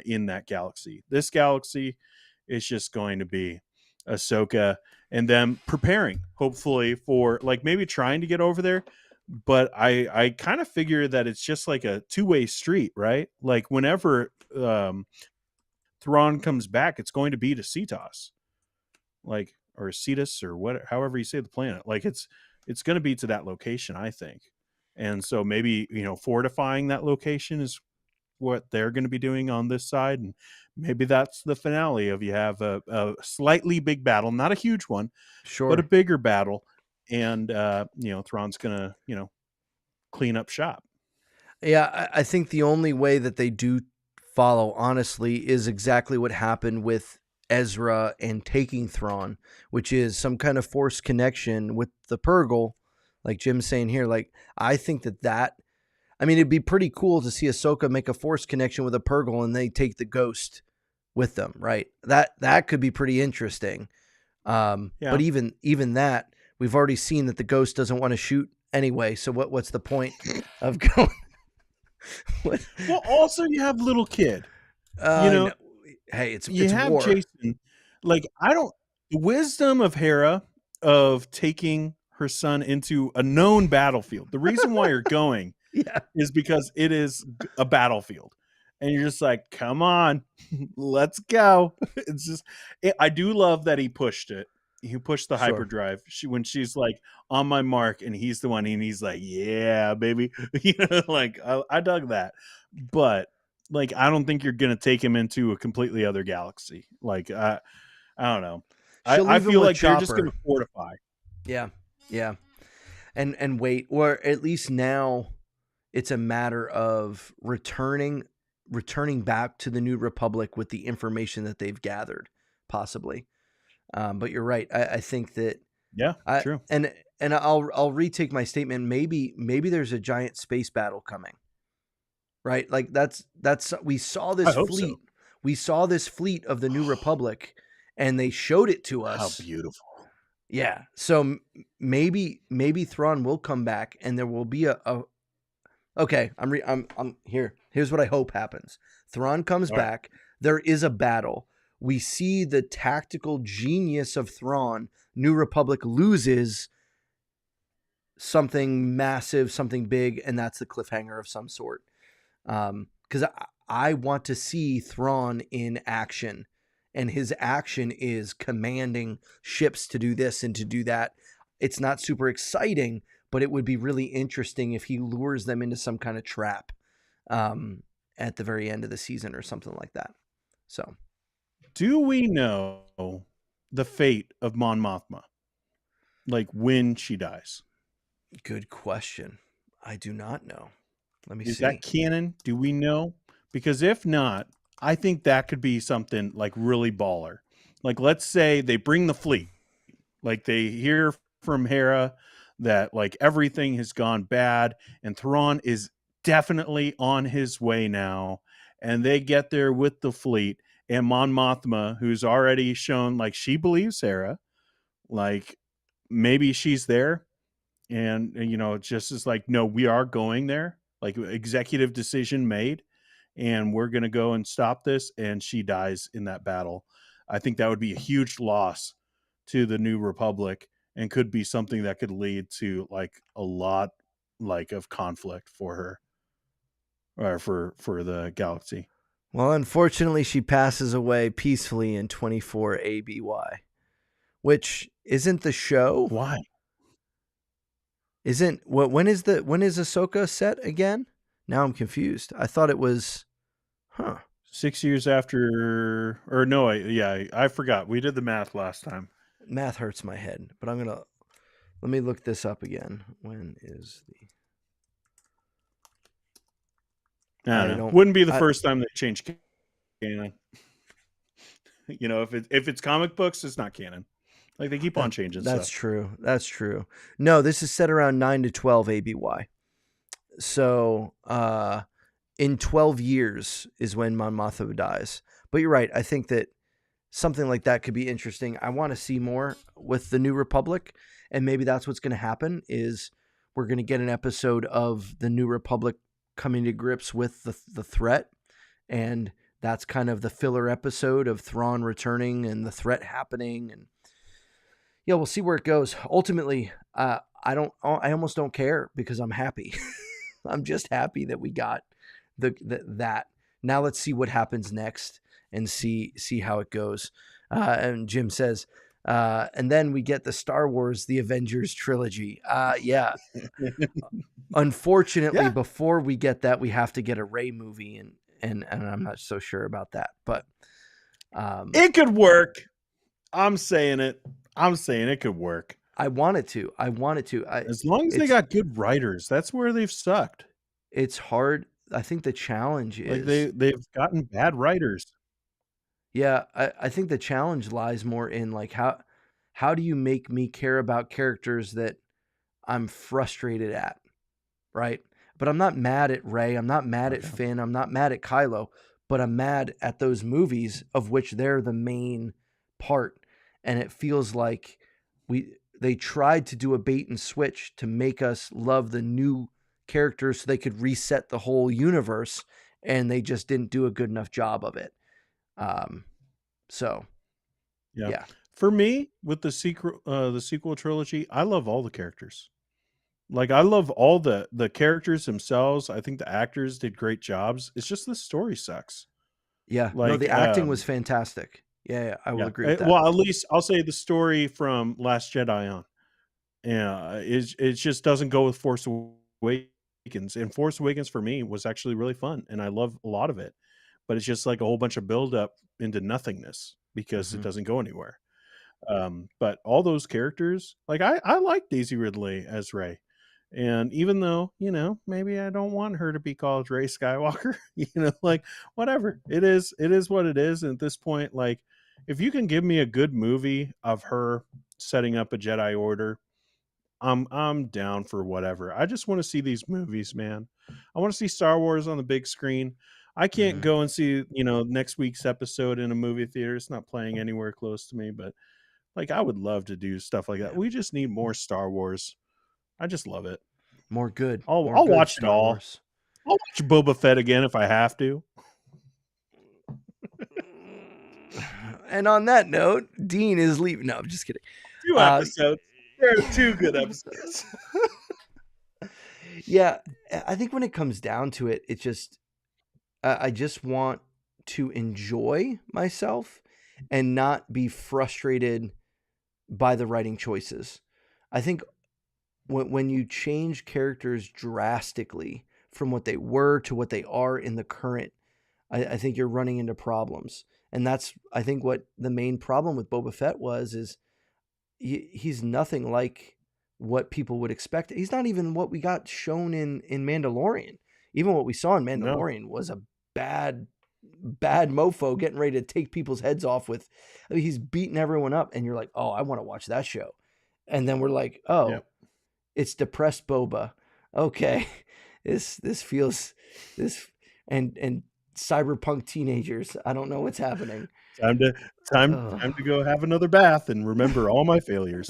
[SPEAKER 2] in that galaxy. This galaxy is just going to be Ahsoka and them preparing, hopefully, for like maybe trying to get over there. But I kind of figure that it's just like a two-way street, right? Like whenever Thrawn comes back, it's going to be to Cetos, like or Cetus or what, however you say the planet. Like it's going to be to that location, I think. And so maybe fortifying that location is what they're going to be doing on this side, and maybe that's the finale of you have a slightly big battle, not a huge one, but a
[SPEAKER 1] Sure.
[SPEAKER 2] bigger battle, and Thrawn's gonna clean up shop.
[SPEAKER 1] Yeah, I think the only way that they do follow, honestly, is exactly what happened with Ezra and taking Thrawn, which is some kind of forced connection with the Purgle, like Jim's saying here. Like, I think that I mean, it'd be pretty cool to see Ahsoka make a force connection with a Purgle and they take the ghost with them, right? That could be pretty interesting. But
[SPEAKER 2] Yeah.
[SPEAKER 1] even that, we've already seen that the ghost doesn't want to shoot anyway. So what's the point of going? What?
[SPEAKER 2] Well, also you have little kid. You
[SPEAKER 1] I
[SPEAKER 2] know,
[SPEAKER 1] know. Hey,
[SPEAKER 2] you
[SPEAKER 1] it's
[SPEAKER 2] have
[SPEAKER 1] war.
[SPEAKER 2] Jason. Like I don't. The wisdom of Hera of taking her son into a known battlefield. The reason why you're going
[SPEAKER 1] Yeah,
[SPEAKER 2] is because it is a battlefield, and you're just like, come on, let's go. It's just, I do love that he pushed it. He pushed the
[SPEAKER 1] sure.
[SPEAKER 2] hyperdrive. When she's like on my mark, and he's the one, and he's like, yeah, baby. Like I dug that, but like I don't think you're gonna take him into a completely other galaxy. Like I don't know.
[SPEAKER 1] She'll
[SPEAKER 2] I
[SPEAKER 1] leave him
[SPEAKER 2] feel
[SPEAKER 1] with
[SPEAKER 2] like they're just
[SPEAKER 1] Chopper.
[SPEAKER 2] gonna fortify.
[SPEAKER 1] Yeah, yeah. and wait, or at least now it's a matter of returning back to the New Republic with the information that they've gathered, possibly. But you're right. I think that
[SPEAKER 2] Yeah,
[SPEAKER 1] I
[SPEAKER 2] true.
[SPEAKER 1] and I'll retake my statement. Maybe there's a giant space battle coming, right? Like that's we saw
[SPEAKER 2] I
[SPEAKER 1] this
[SPEAKER 2] hope so.
[SPEAKER 1] fleet. We saw this fleet of the New Republic, and they showed it to
[SPEAKER 2] How
[SPEAKER 1] us.
[SPEAKER 2] beautiful.
[SPEAKER 1] Yeah. So maybe Thrawn will come back, and there will be a okay. I'm here. Here's what I hope happens. Thrawn comes
[SPEAKER 2] All right.
[SPEAKER 1] back. There is a battle. We see the tactical genius of Thrawn. New Republic loses something massive, something big, and that's the cliffhanger of some sort. Because I want to see Thrawn in action, and his action is commanding ships to do this and to do that. It's not super exciting, but it would be really interesting if he lures them into some kind of trap at the very end of the season or something like that. So,
[SPEAKER 2] Do we know the fate of Mon Mothma? Like when she dies?
[SPEAKER 1] good question. I do not know. Let me
[SPEAKER 2] Is that
[SPEAKER 1] see.
[SPEAKER 2] canon? Do we know? Because if not, I think that could be something like really baller. Like, let's say they bring the fleet, like they hear from Hera that like everything has gone bad and Thrawn is definitely on his way now. And they get there with the fleet and Mon Mothma, who's already shown like she believes Hera, like maybe she's there and you know, just as like, no, we are going there, like executive decision made, and we're going to go and stop this. And she dies in that battle. I think that would be a huge loss to the New Republic and could be something that could lead to like a lot like of conflict for her or for the galaxy.
[SPEAKER 1] Well, unfortunately, she passes away peacefully in 24 ABY, which isn't the show.
[SPEAKER 2] Why?
[SPEAKER 1] Isn't what? When is Ahsoka set again? Now I'm confused. I thought it was, huh?
[SPEAKER 2] 6 years after, or no, I forgot. We did the math last time.
[SPEAKER 1] Math hurts my head, but let me look this up again. When is the?
[SPEAKER 2] I
[SPEAKER 1] I
[SPEAKER 2] don't know.
[SPEAKER 1] don't.
[SPEAKER 2] Wouldn't be the
[SPEAKER 1] I,
[SPEAKER 2] first time they changed canon. You know, if it's comic books, it's not canon. Like they keep on changing
[SPEAKER 1] that's
[SPEAKER 2] stuff.
[SPEAKER 1] true. That's true. No, this is set around 9 to 12 ABY. So, in 12 years is when Mon Mothma dies. But you're right. I think that something like that could be interesting. I want to see more with the New Republic, and maybe that's what's going to happen is we're going to get an episode of the New Republic coming to grips with the threat, and that's kind of the filler episode of Thrawn returning and the threat happening. And yeah, we'll see where it goes. Ultimately, I almost don't care because I'm happy. I'm just happy that we got that. Now let's see what happens next and see how it goes. And Jim says, and then we get the Star Wars, the Avengers trilogy. Yeah. Unfortunately,
[SPEAKER 2] Yeah,
[SPEAKER 1] before we get that, we have to get a Rey movie, and I'm not so sure about that. But
[SPEAKER 2] it could work. I'm saying it. I'm saying it could work.
[SPEAKER 1] I want it to.
[SPEAKER 2] As long as they got good writers, that's where they've sucked.
[SPEAKER 1] It's hard. I think the challenge
[SPEAKER 2] Like
[SPEAKER 1] is,
[SPEAKER 2] they've gotten bad writers.
[SPEAKER 1] yeah, I think the challenge lies more in like how do you make me care about characters that I'm frustrated at, right? But I'm not mad at Rey. I'm not mad at
[SPEAKER 2] Okay.
[SPEAKER 1] Finn. I'm not mad at Kylo. But I'm mad at those movies of which they're the main part, and it feels like they tried to do a bait and switch to make us love the new characters so they could reset the whole universe, and they just didn't do a good enough job of it. So
[SPEAKER 2] Yeah.
[SPEAKER 1] yeah,
[SPEAKER 2] For me, with the sequel trilogy, I love all the characters. Like I love all the characters themselves. I think the actors did great jobs. It's just the story sucks.
[SPEAKER 1] yeah. No,
[SPEAKER 2] Like
[SPEAKER 1] the acting was fantastic. Yeah, I will
[SPEAKER 2] yeah.
[SPEAKER 1] agree with that.
[SPEAKER 2] Well, at least I'll say the story from Last Jedi on. Yeah, it just doesn't go with Force Awakens. And Force Awakens for me was actually really fun, and I love a lot of it. But it's just like a whole bunch of build up into nothingness because it
[SPEAKER 1] Mhm.
[SPEAKER 2] doesn't go anywhere. But all those characters, like I like Daisy Ridley as Rey. And even though, maybe I don't want her to be called Rey Skywalker, like whatever. It is what it is. And at this point, like if you can give me a good movie of her setting up a Jedi Order, I'm down for whatever. I just want to see these movies, man. I want to see Star Wars on the big screen. I can't
[SPEAKER 1] Mm-hmm.
[SPEAKER 2] go and see, next week's episode in a movie theater. It's not playing anywhere close to me, but like I would love to do stuff like that.
[SPEAKER 1] Yeah.
[SPEAKER 2] We just need more Star Wars. I just love it. I'll
[SPEAKER 1] More
[SPEAKER 2] I'll
[SPEAKER 1] good
[SPEAKER 2] watch it
[SPEAKER 1] Star
[SPEAKER 2] all.
[SPEAKER 1] Wars.
[SPEAKER 2] I'll watch Boba Fett again if I have to.
[SPEAKER 1] And on that note, Dean is leaving. No, I'm just kidding.
[SPEAKER 2] Two
[SPEAKER 1] Uh,
[SPEAKER 2] episodes. There are two good episodes.
[SPEAKER 1] yeah, I think when it comes down to it, it just I just want to enjoy myself and not be frustrated by the writing choices. I think when you change characters drastically from what they were to what they are in the current, I think you're running into problems. And that's, I think, what the main problem with Boba Fett is he's nothing like what people would expect. He's not even what we got shown in Mandalorian. Even what we saw in
[SPEAKER 2] No.
[SPEAKER 1] Mandalorian was a bad mofo getting ready to take people's heads off with. I mean, he's beating everyone up, and you're like, oh, I want to watch that show. And then we're like,
[SPEAKER 2] Yeah.
[SPEAKER 1] oh, it's depressed Boba. Okay, this feels this and cyberpunk teenagers. I don't know what's happening.
[SPEAKER 2] Time to time
[SPEAKER 1] Ugh.
[SPEAKER 2] time to go have another bath and remember all my failures.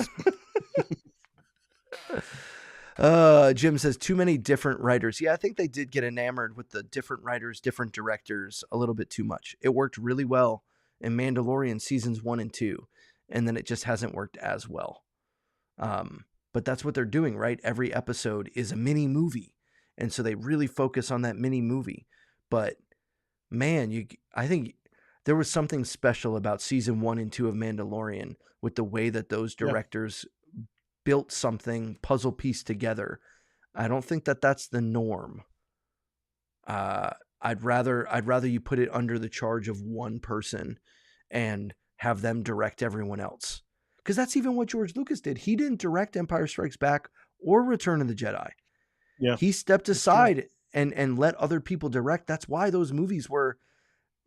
[SPEAKER 1] Jim says too many different writers. Yeah, I think they did get enamored with the different writers, different directors a little bit too much. It worked really well in Mandalorian seasons 1 and 2, and then it just hasn't worked as well. But that's what they're doing, right? Every episode is a mini movie, and so they really focus on that mini movie. But man, I think there was something special about season 1 and 2 of Mandalorian with the way that those
[SPEAKER 2] Yeah.
[SPEAKER 1] directors built something puzzle piece together. I don't think that that's the norm. I'd rather you put it under the charge of one person and have them direct everyone else. Because that's even what George Lucas did. He didn't direct Empire Strikes Back or Return of the Jedi.
[SPEAKER 2] Yeah.
[SPEAKER 1] He stepped
[SPEAKER 2] That's true.
[SPEAKER 1] aside and let other people direct. That's why those movies were,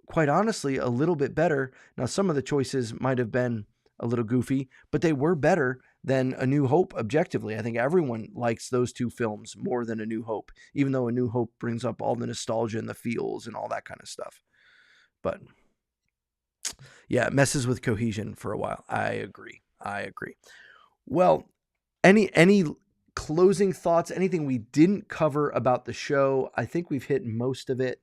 [SPEAKER 1] quite honestly, a little bit better. Now, some of the choices might have been a little goofy, but they were better than A New Hope objectively. I think everyone likes those two films more than A New Hope, even though A New Hope brings up all the nostalgia and the feels and all that kind of stuff. But yeah, it messes with cohesion for a while. I agree. Well, any closing thoughts, anything we didn't cover about the show? I think we've hit most of it.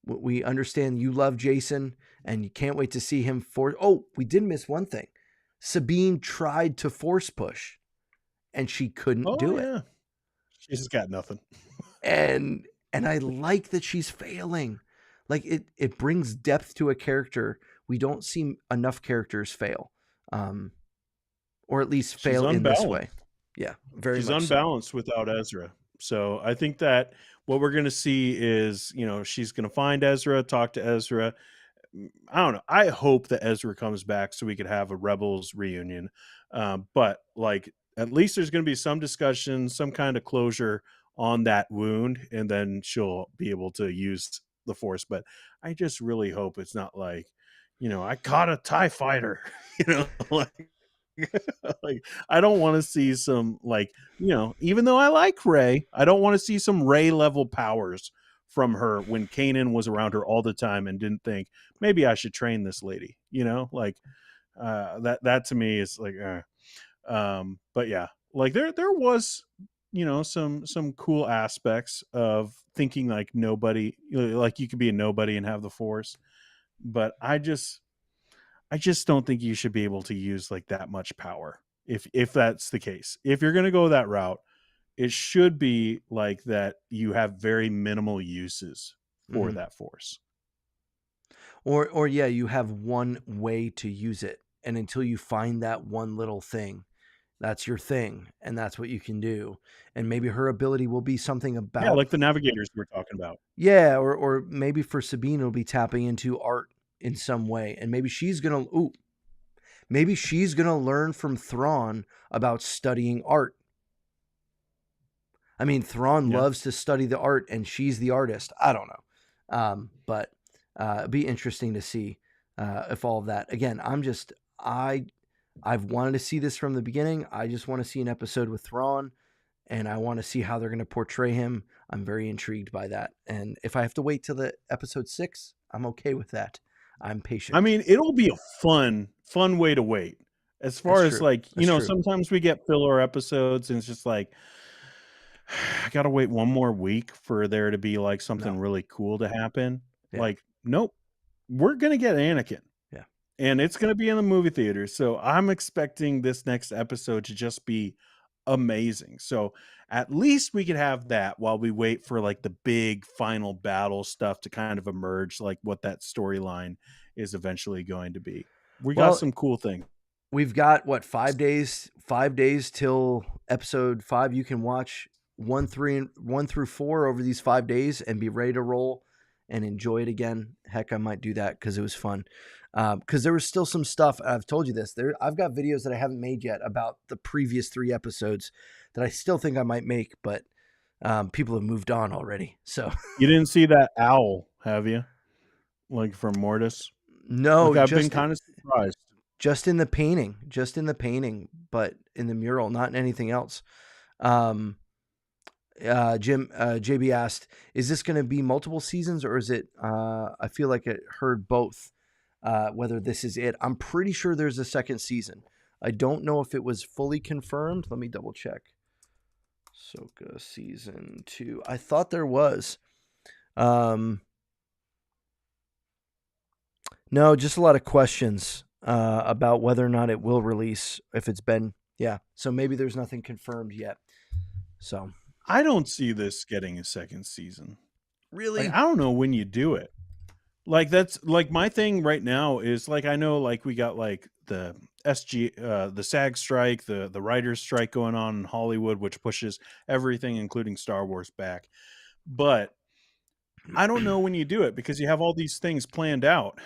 [SPEAKER 1] We understand you love Jason and you can't wait to see him we did miss one thing. Sabine tried to force push and she couldn't do it.
[SPEAKER 2] Yeah. She's got nothing.
[SPEAKER 1] And I like that she's failing. Like it brings depth to a character. We don't see enough characters fail. Or at least fail in this way. Yeah, very
[SPEAKER 2] She's
[SPEAKER 1] much
[SPEAKER 2] unbalanced without Ezra. So I think that what we're going to see is, she's going to find Ezra, talk to Ezra. I don't know. I hope that Ezra comes back so we could have a Rebels reunion. But like, at least there's going to be some discussion, some kind of closure on that wound, and then she'll be able to use the Force. But I just really hope it's not like, I caught a TIE fighter, like, like I don't want to see some even though I like Rey, I don't want to see some Rey level powers from her when Kanan was around her all the time and didn't think maybe I should train this lady, that to me is like but yeah, like there was some cool aspects of thinking like nobody, like you could be a nobody and have the Force, but I just don't think you should be able to use like that much power. If that's the case, if you're going to go that route, it should be like that you have very minimal uses for that Force.
[SPEAKER 1] Or yeah, you have one way to use it, and until you find that one little thing, that's your thing, and that's what you can do. And maybe her ability will be something about,
[SPEAKER 2] yeah, like the navigators we're talking about.
[SPEAKER 1] Yeah, or maybe for Sabine it'll be tapping into art in some way, and maybe she's gonna Maybe she's going to learn from Thrawn about studying art. I mean, Thrawn
[SPEAKER 2] Yeah.
[SPEAKER 1] loves to study the art, and she's the artist. I don't know, but it'd be interesting to see if all of that. Again, I've wanted to see this from the beginning. I just want to see an episode with Thrawn, and I want to see how they're going to portray him. I'm very intrigued by that, and if I have to wait till the episode 6, I'm okay with that. I'm
[SPEAKER 2] I
[SPEAKER 1] patient.
[SPEAKER 2] mean, it'll be a fun way to wait. As
[SPEAKER 1] That's
[SPEAKER 2] far as
[SPEAKER 1] true.
[SPEAKER 2] like,
[SPEAKER 1] That's true.
[SPEAKER 2] sometimes we get filler episodes and it's just like, I gotta wait one more week for there to be like something
[SPEAKER 1] No.
[SPEAKER 2] really cool to happen.
[SPEAKER 1] Yeah.
[SPEAKER 2] Like, nope, we're gonna get Anakin.
[SPEAKER 1] Yeah.
[SPEAKER 2] And it's gonna be in the movie theater. So I'm expecting this next episode to just be amazing. So at least we could have that while we wait for like the big final battle stuff to kind of emerge, like what that storyline is eventually going to be. We got
[SPEAKER 1] Well,
[SPEAKER 2] some cool things.
[SPEAKER 1] we've got what, 5 days? 5 days till episode 5. You can watch 1 through 4 over these 5 days and be ready to roll and enjoy it again. Heck, I might do that because it was fun. Because there was still some stuff. I've told you this. I've got videos that I haven't made yet about the previous 3 episodes that I still think I might make, but people have moved on already. So
[SPEAKER 2] You didn't see that owl, have you? Like from Mortis?
[SPEAKER 1] no,
[SPEAKER 2] Like I've been kind of surprised.
[SPEAKER 1] just in the painting, but in the mural, not in anything else. JB asked, "Is this going to be multiple seasons, or is it?" I feel like I heard both. Whether this is it, I'm pretty sure there's a second season. I don't know if it was fully confirmed. Let me double check. Ahsoka season 2. I thought there was. No, just a lot of questions about whether or not it will release. If it's been, yeah. So maybe there's nothing confirmed yet. So
[SPEAKER 2] I don't see this getting a second season.
[SPEAKER 1] really,
[SPEAKER 2] Like I don't know when you do it. Like that's like my thing right now is like I know like we got like the the SAG strike, the writers strike going on in Hollywood, which pushes everything, including Star Wars, back. But I don't know when you do it because you have all these things planned out.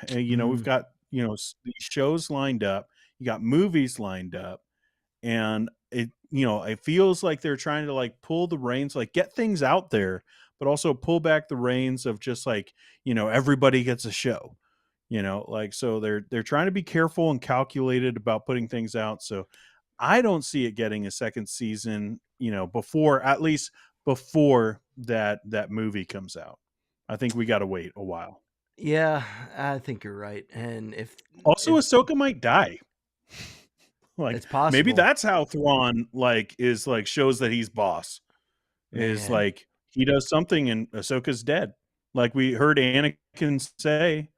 [SPEAKER 2] And we've got these shows lined up, you got movies lined up, and it feels like they're trying to like pull the reins, like get things out there, but also pull back the reins of just like everybody gets a show, like so they're trying to be careful and calculated about putting things out. So I don't see it getting a second season before, at least before that movie comes out. I think we got to wait a while.
[SPEAKER 1] yeah, I think you're right. And
[SPEAKER 2] Also,
[SPEAKER 1] if
[SPEAKER 2] Ahsoka might die. Like
[SPEAKER 1] it's
[SPEAKER 2] maybe
[SPEAKER 1] possible,
[SPEAKER 2] that's how Thrawn like is like shows that he's boss. Is
[SPEAKER 1] man,
[SPEAKER 2] like he does something and Ahsoka's dead. Like we heard Anakin say,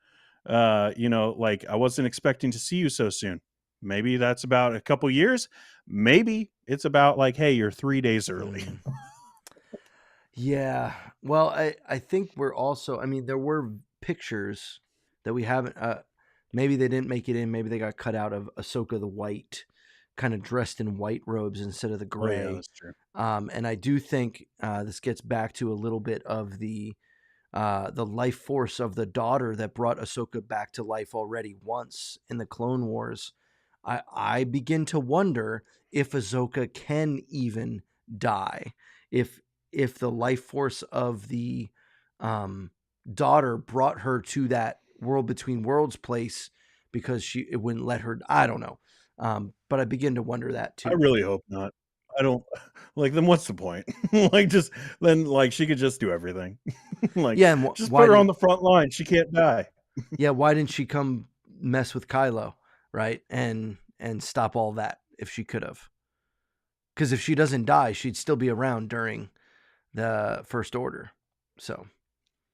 [SPEAKER 2] like I wasn't expecting to see you so soon. Maybe that's about a couple years. Maybe it's about like, hey, you're 3 days early.
[SPEAKER 1] mm, yeah. Well, I think we're also. I mean, there were pictures that we haven't. Maybe they didn't make it in. Maybe they got cut out of Ahsoka the White, kind of dressed in white robes instead of the
[SPEAKER 2] Oh yeah,
[SPEAKER 1] gray.
[SPEAKER 2] that's true.
[SPEAKER 1] And I do think this gets back to a little bit of the life force of the daughter that brought Ahsoka back to life already once in the Clone Wars. I begin to wonder if Ahsoka can even die, if the life force of the daughter brought her to that world between worlds place because it wouldn't let her. I don't know, but I begin to wonder that
[SPEAKER 2] I
[SPEAKER 1] too.
[SPEAKER 2] really hope not. I don't like then what's the point? Like just then like she could just do everything. Like
[SPEAKER 1] Yeah, and
[SPEAKER 2] just
[SPEAKER 1] why
[SPEAKER 2] put her on
[SPEAKER 1] didn't
[SPEAKER 2] the front line. She can't die.
[SPEAKER 1] why didn't she come mess with Kylo, right? And stop all that if she could have. Because if she doesn't die, she'd still be around during the First Order. So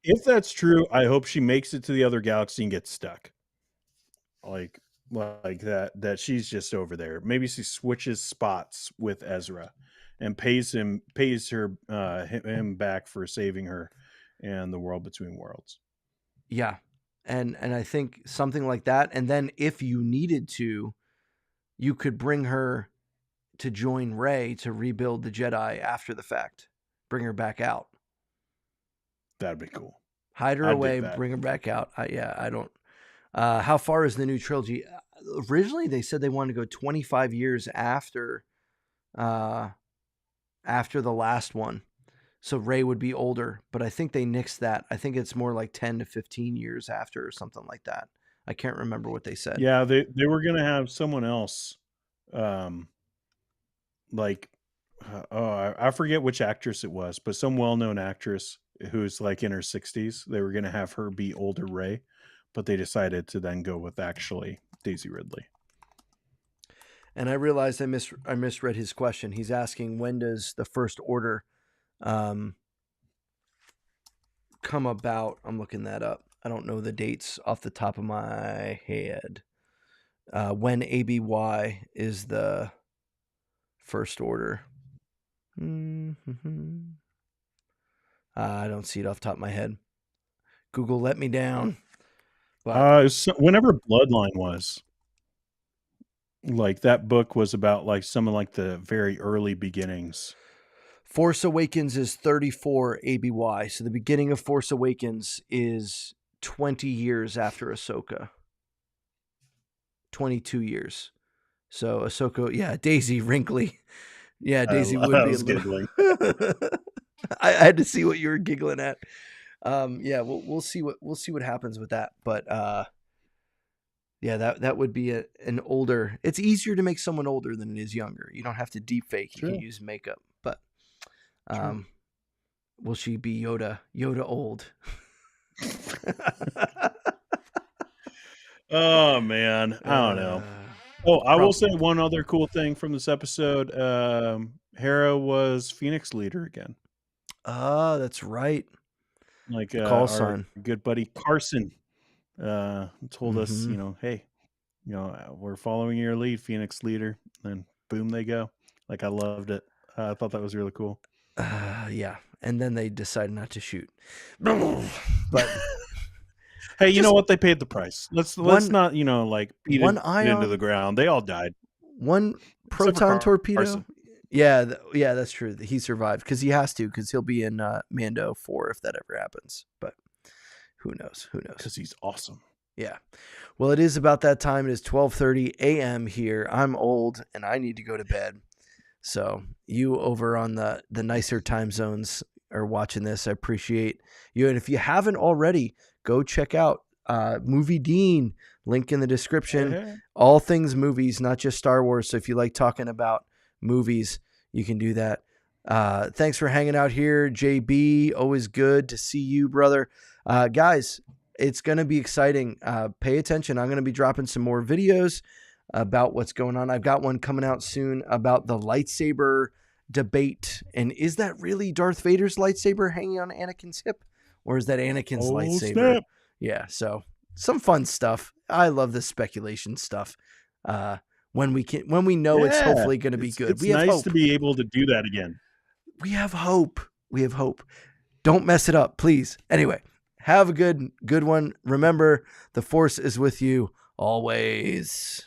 [SPEAKER 2] If that's true, I hope she makes it to the other galaxy and gets stuck. Like that she's just over there. Maybe she switches spots with Ezra and pays him back for saving her and the world between worlds.
[SPEAKER 1] yeah, and I think something like that. And then if you needed to, you could bring her to join Rey to rebuild the Jedi after the fact. Bring her back out.
[SPEAKER 2] That'd be cool.
[SPEAKER 1] Hide her
[SPEAKER 2] I'd dig
[SPEAKER 1] away.
[SPEAKER 2] that.
[SPEAKER 1] Bring her back out. I don't. How far is the new trilogy? originally they said they wanted to go 25 years after the last one. So Rey would be older, but I think they nixed that. I think it's more like 10 to 15 years after or something like that. I can't remember what they said.
[SPEAKER 2] Yeah, they were gonna have someone else, like, I forget which actress it was, but some well-known actress who's like in her 60s. They were gonna have her be older Rey, but they decided to then go with actually Daisy Ridley.
[SPEAKER 1] And I realized I misread his question. He's asking, when does the First Order come about? I'm looking that up. I don't know the dates off the top of my head. When ABY is the First Order. I don't see it off the top of my head. Google let me down.
[SPEAKER 2] But whenever Bloodline was, like, that book was about like some of like the very early beginnings.
[SPEAKER 1] Force Awakens is 34 ABY. So the beginning of Force Awakens is 20 years after Ahsoka. 22 years. So Ahsoka, yeah, Daisy wrinkly. Yeah, Daisy would be
[SPEAKER 2] giggling.
[SPEAKER 1] I had to see what you were giggling at. Yeah, we'll see what happens with that. But yeah, that would be an older. It's easier to make someone older than it is younger. You don't have to deep fake. You can use makeup. But will she be Yoda old?
[SPEAKER 2] Oh man, I don't know. Oh, I will say one other cool thing from this episode. Hera was Phoenix leader again.
[SPEAKER 1] That's right.
[SPEAKER 2] Like our good buddy Carson told us, hey, we're following your lead, Phoenix leader. And boom, they go. Like, I loved it. I thought that was really cool.
[SPEAKER 1] Yeah, and then they decided not to shoot. But
[SPEAKER 2] hey, you know what? They paid the price. Let's not, like, beat it into the ground. They all died.
[SPEAKER 1] One proton torpedo. Carson. Yeah, that's true. He survived because he has to, because he'll be in Mando 4 if that ever happens. But who knows?
[SPEAKER 2] Because he's awesome.
[SPEAKER 1] Yeah. Well, it is about that time. It is 12:30 a.m. here. I'm old and I need to go to bed. So you over on the nicer time zones are watching this. I appreciate you. And if you haven't already, go check out Movie Dean. Link in the description.
[SPEAKER 2] Hey.
[SPEAKER 1] All things movies, not just Star Wars. So if you like talking about movies, you can do that. Thanks for hanging out here, JB. Always good to see you, brother. Guys, it's going to be exciting. Pay attention. I'm going to be dropping some more videos about what's going on. I've got one coming out soon about the lightsaber debate. And is that really Darth Vader's lightsaber hanging on Anakin's hip? Or is that Anakin's lightsaber?
[SPEAKER 2] Snap.
[SPEAKER 1] Yeah, so some fun stuff. I love this speculation stuff. When we know it's hopefully going to be good.
[SPEAKER 2] It's nice to be able to do that again.
[SPEAKER 1] We have hope. Don't mess it up, please. Anyway, have a good one. Remember, the Force is with you always.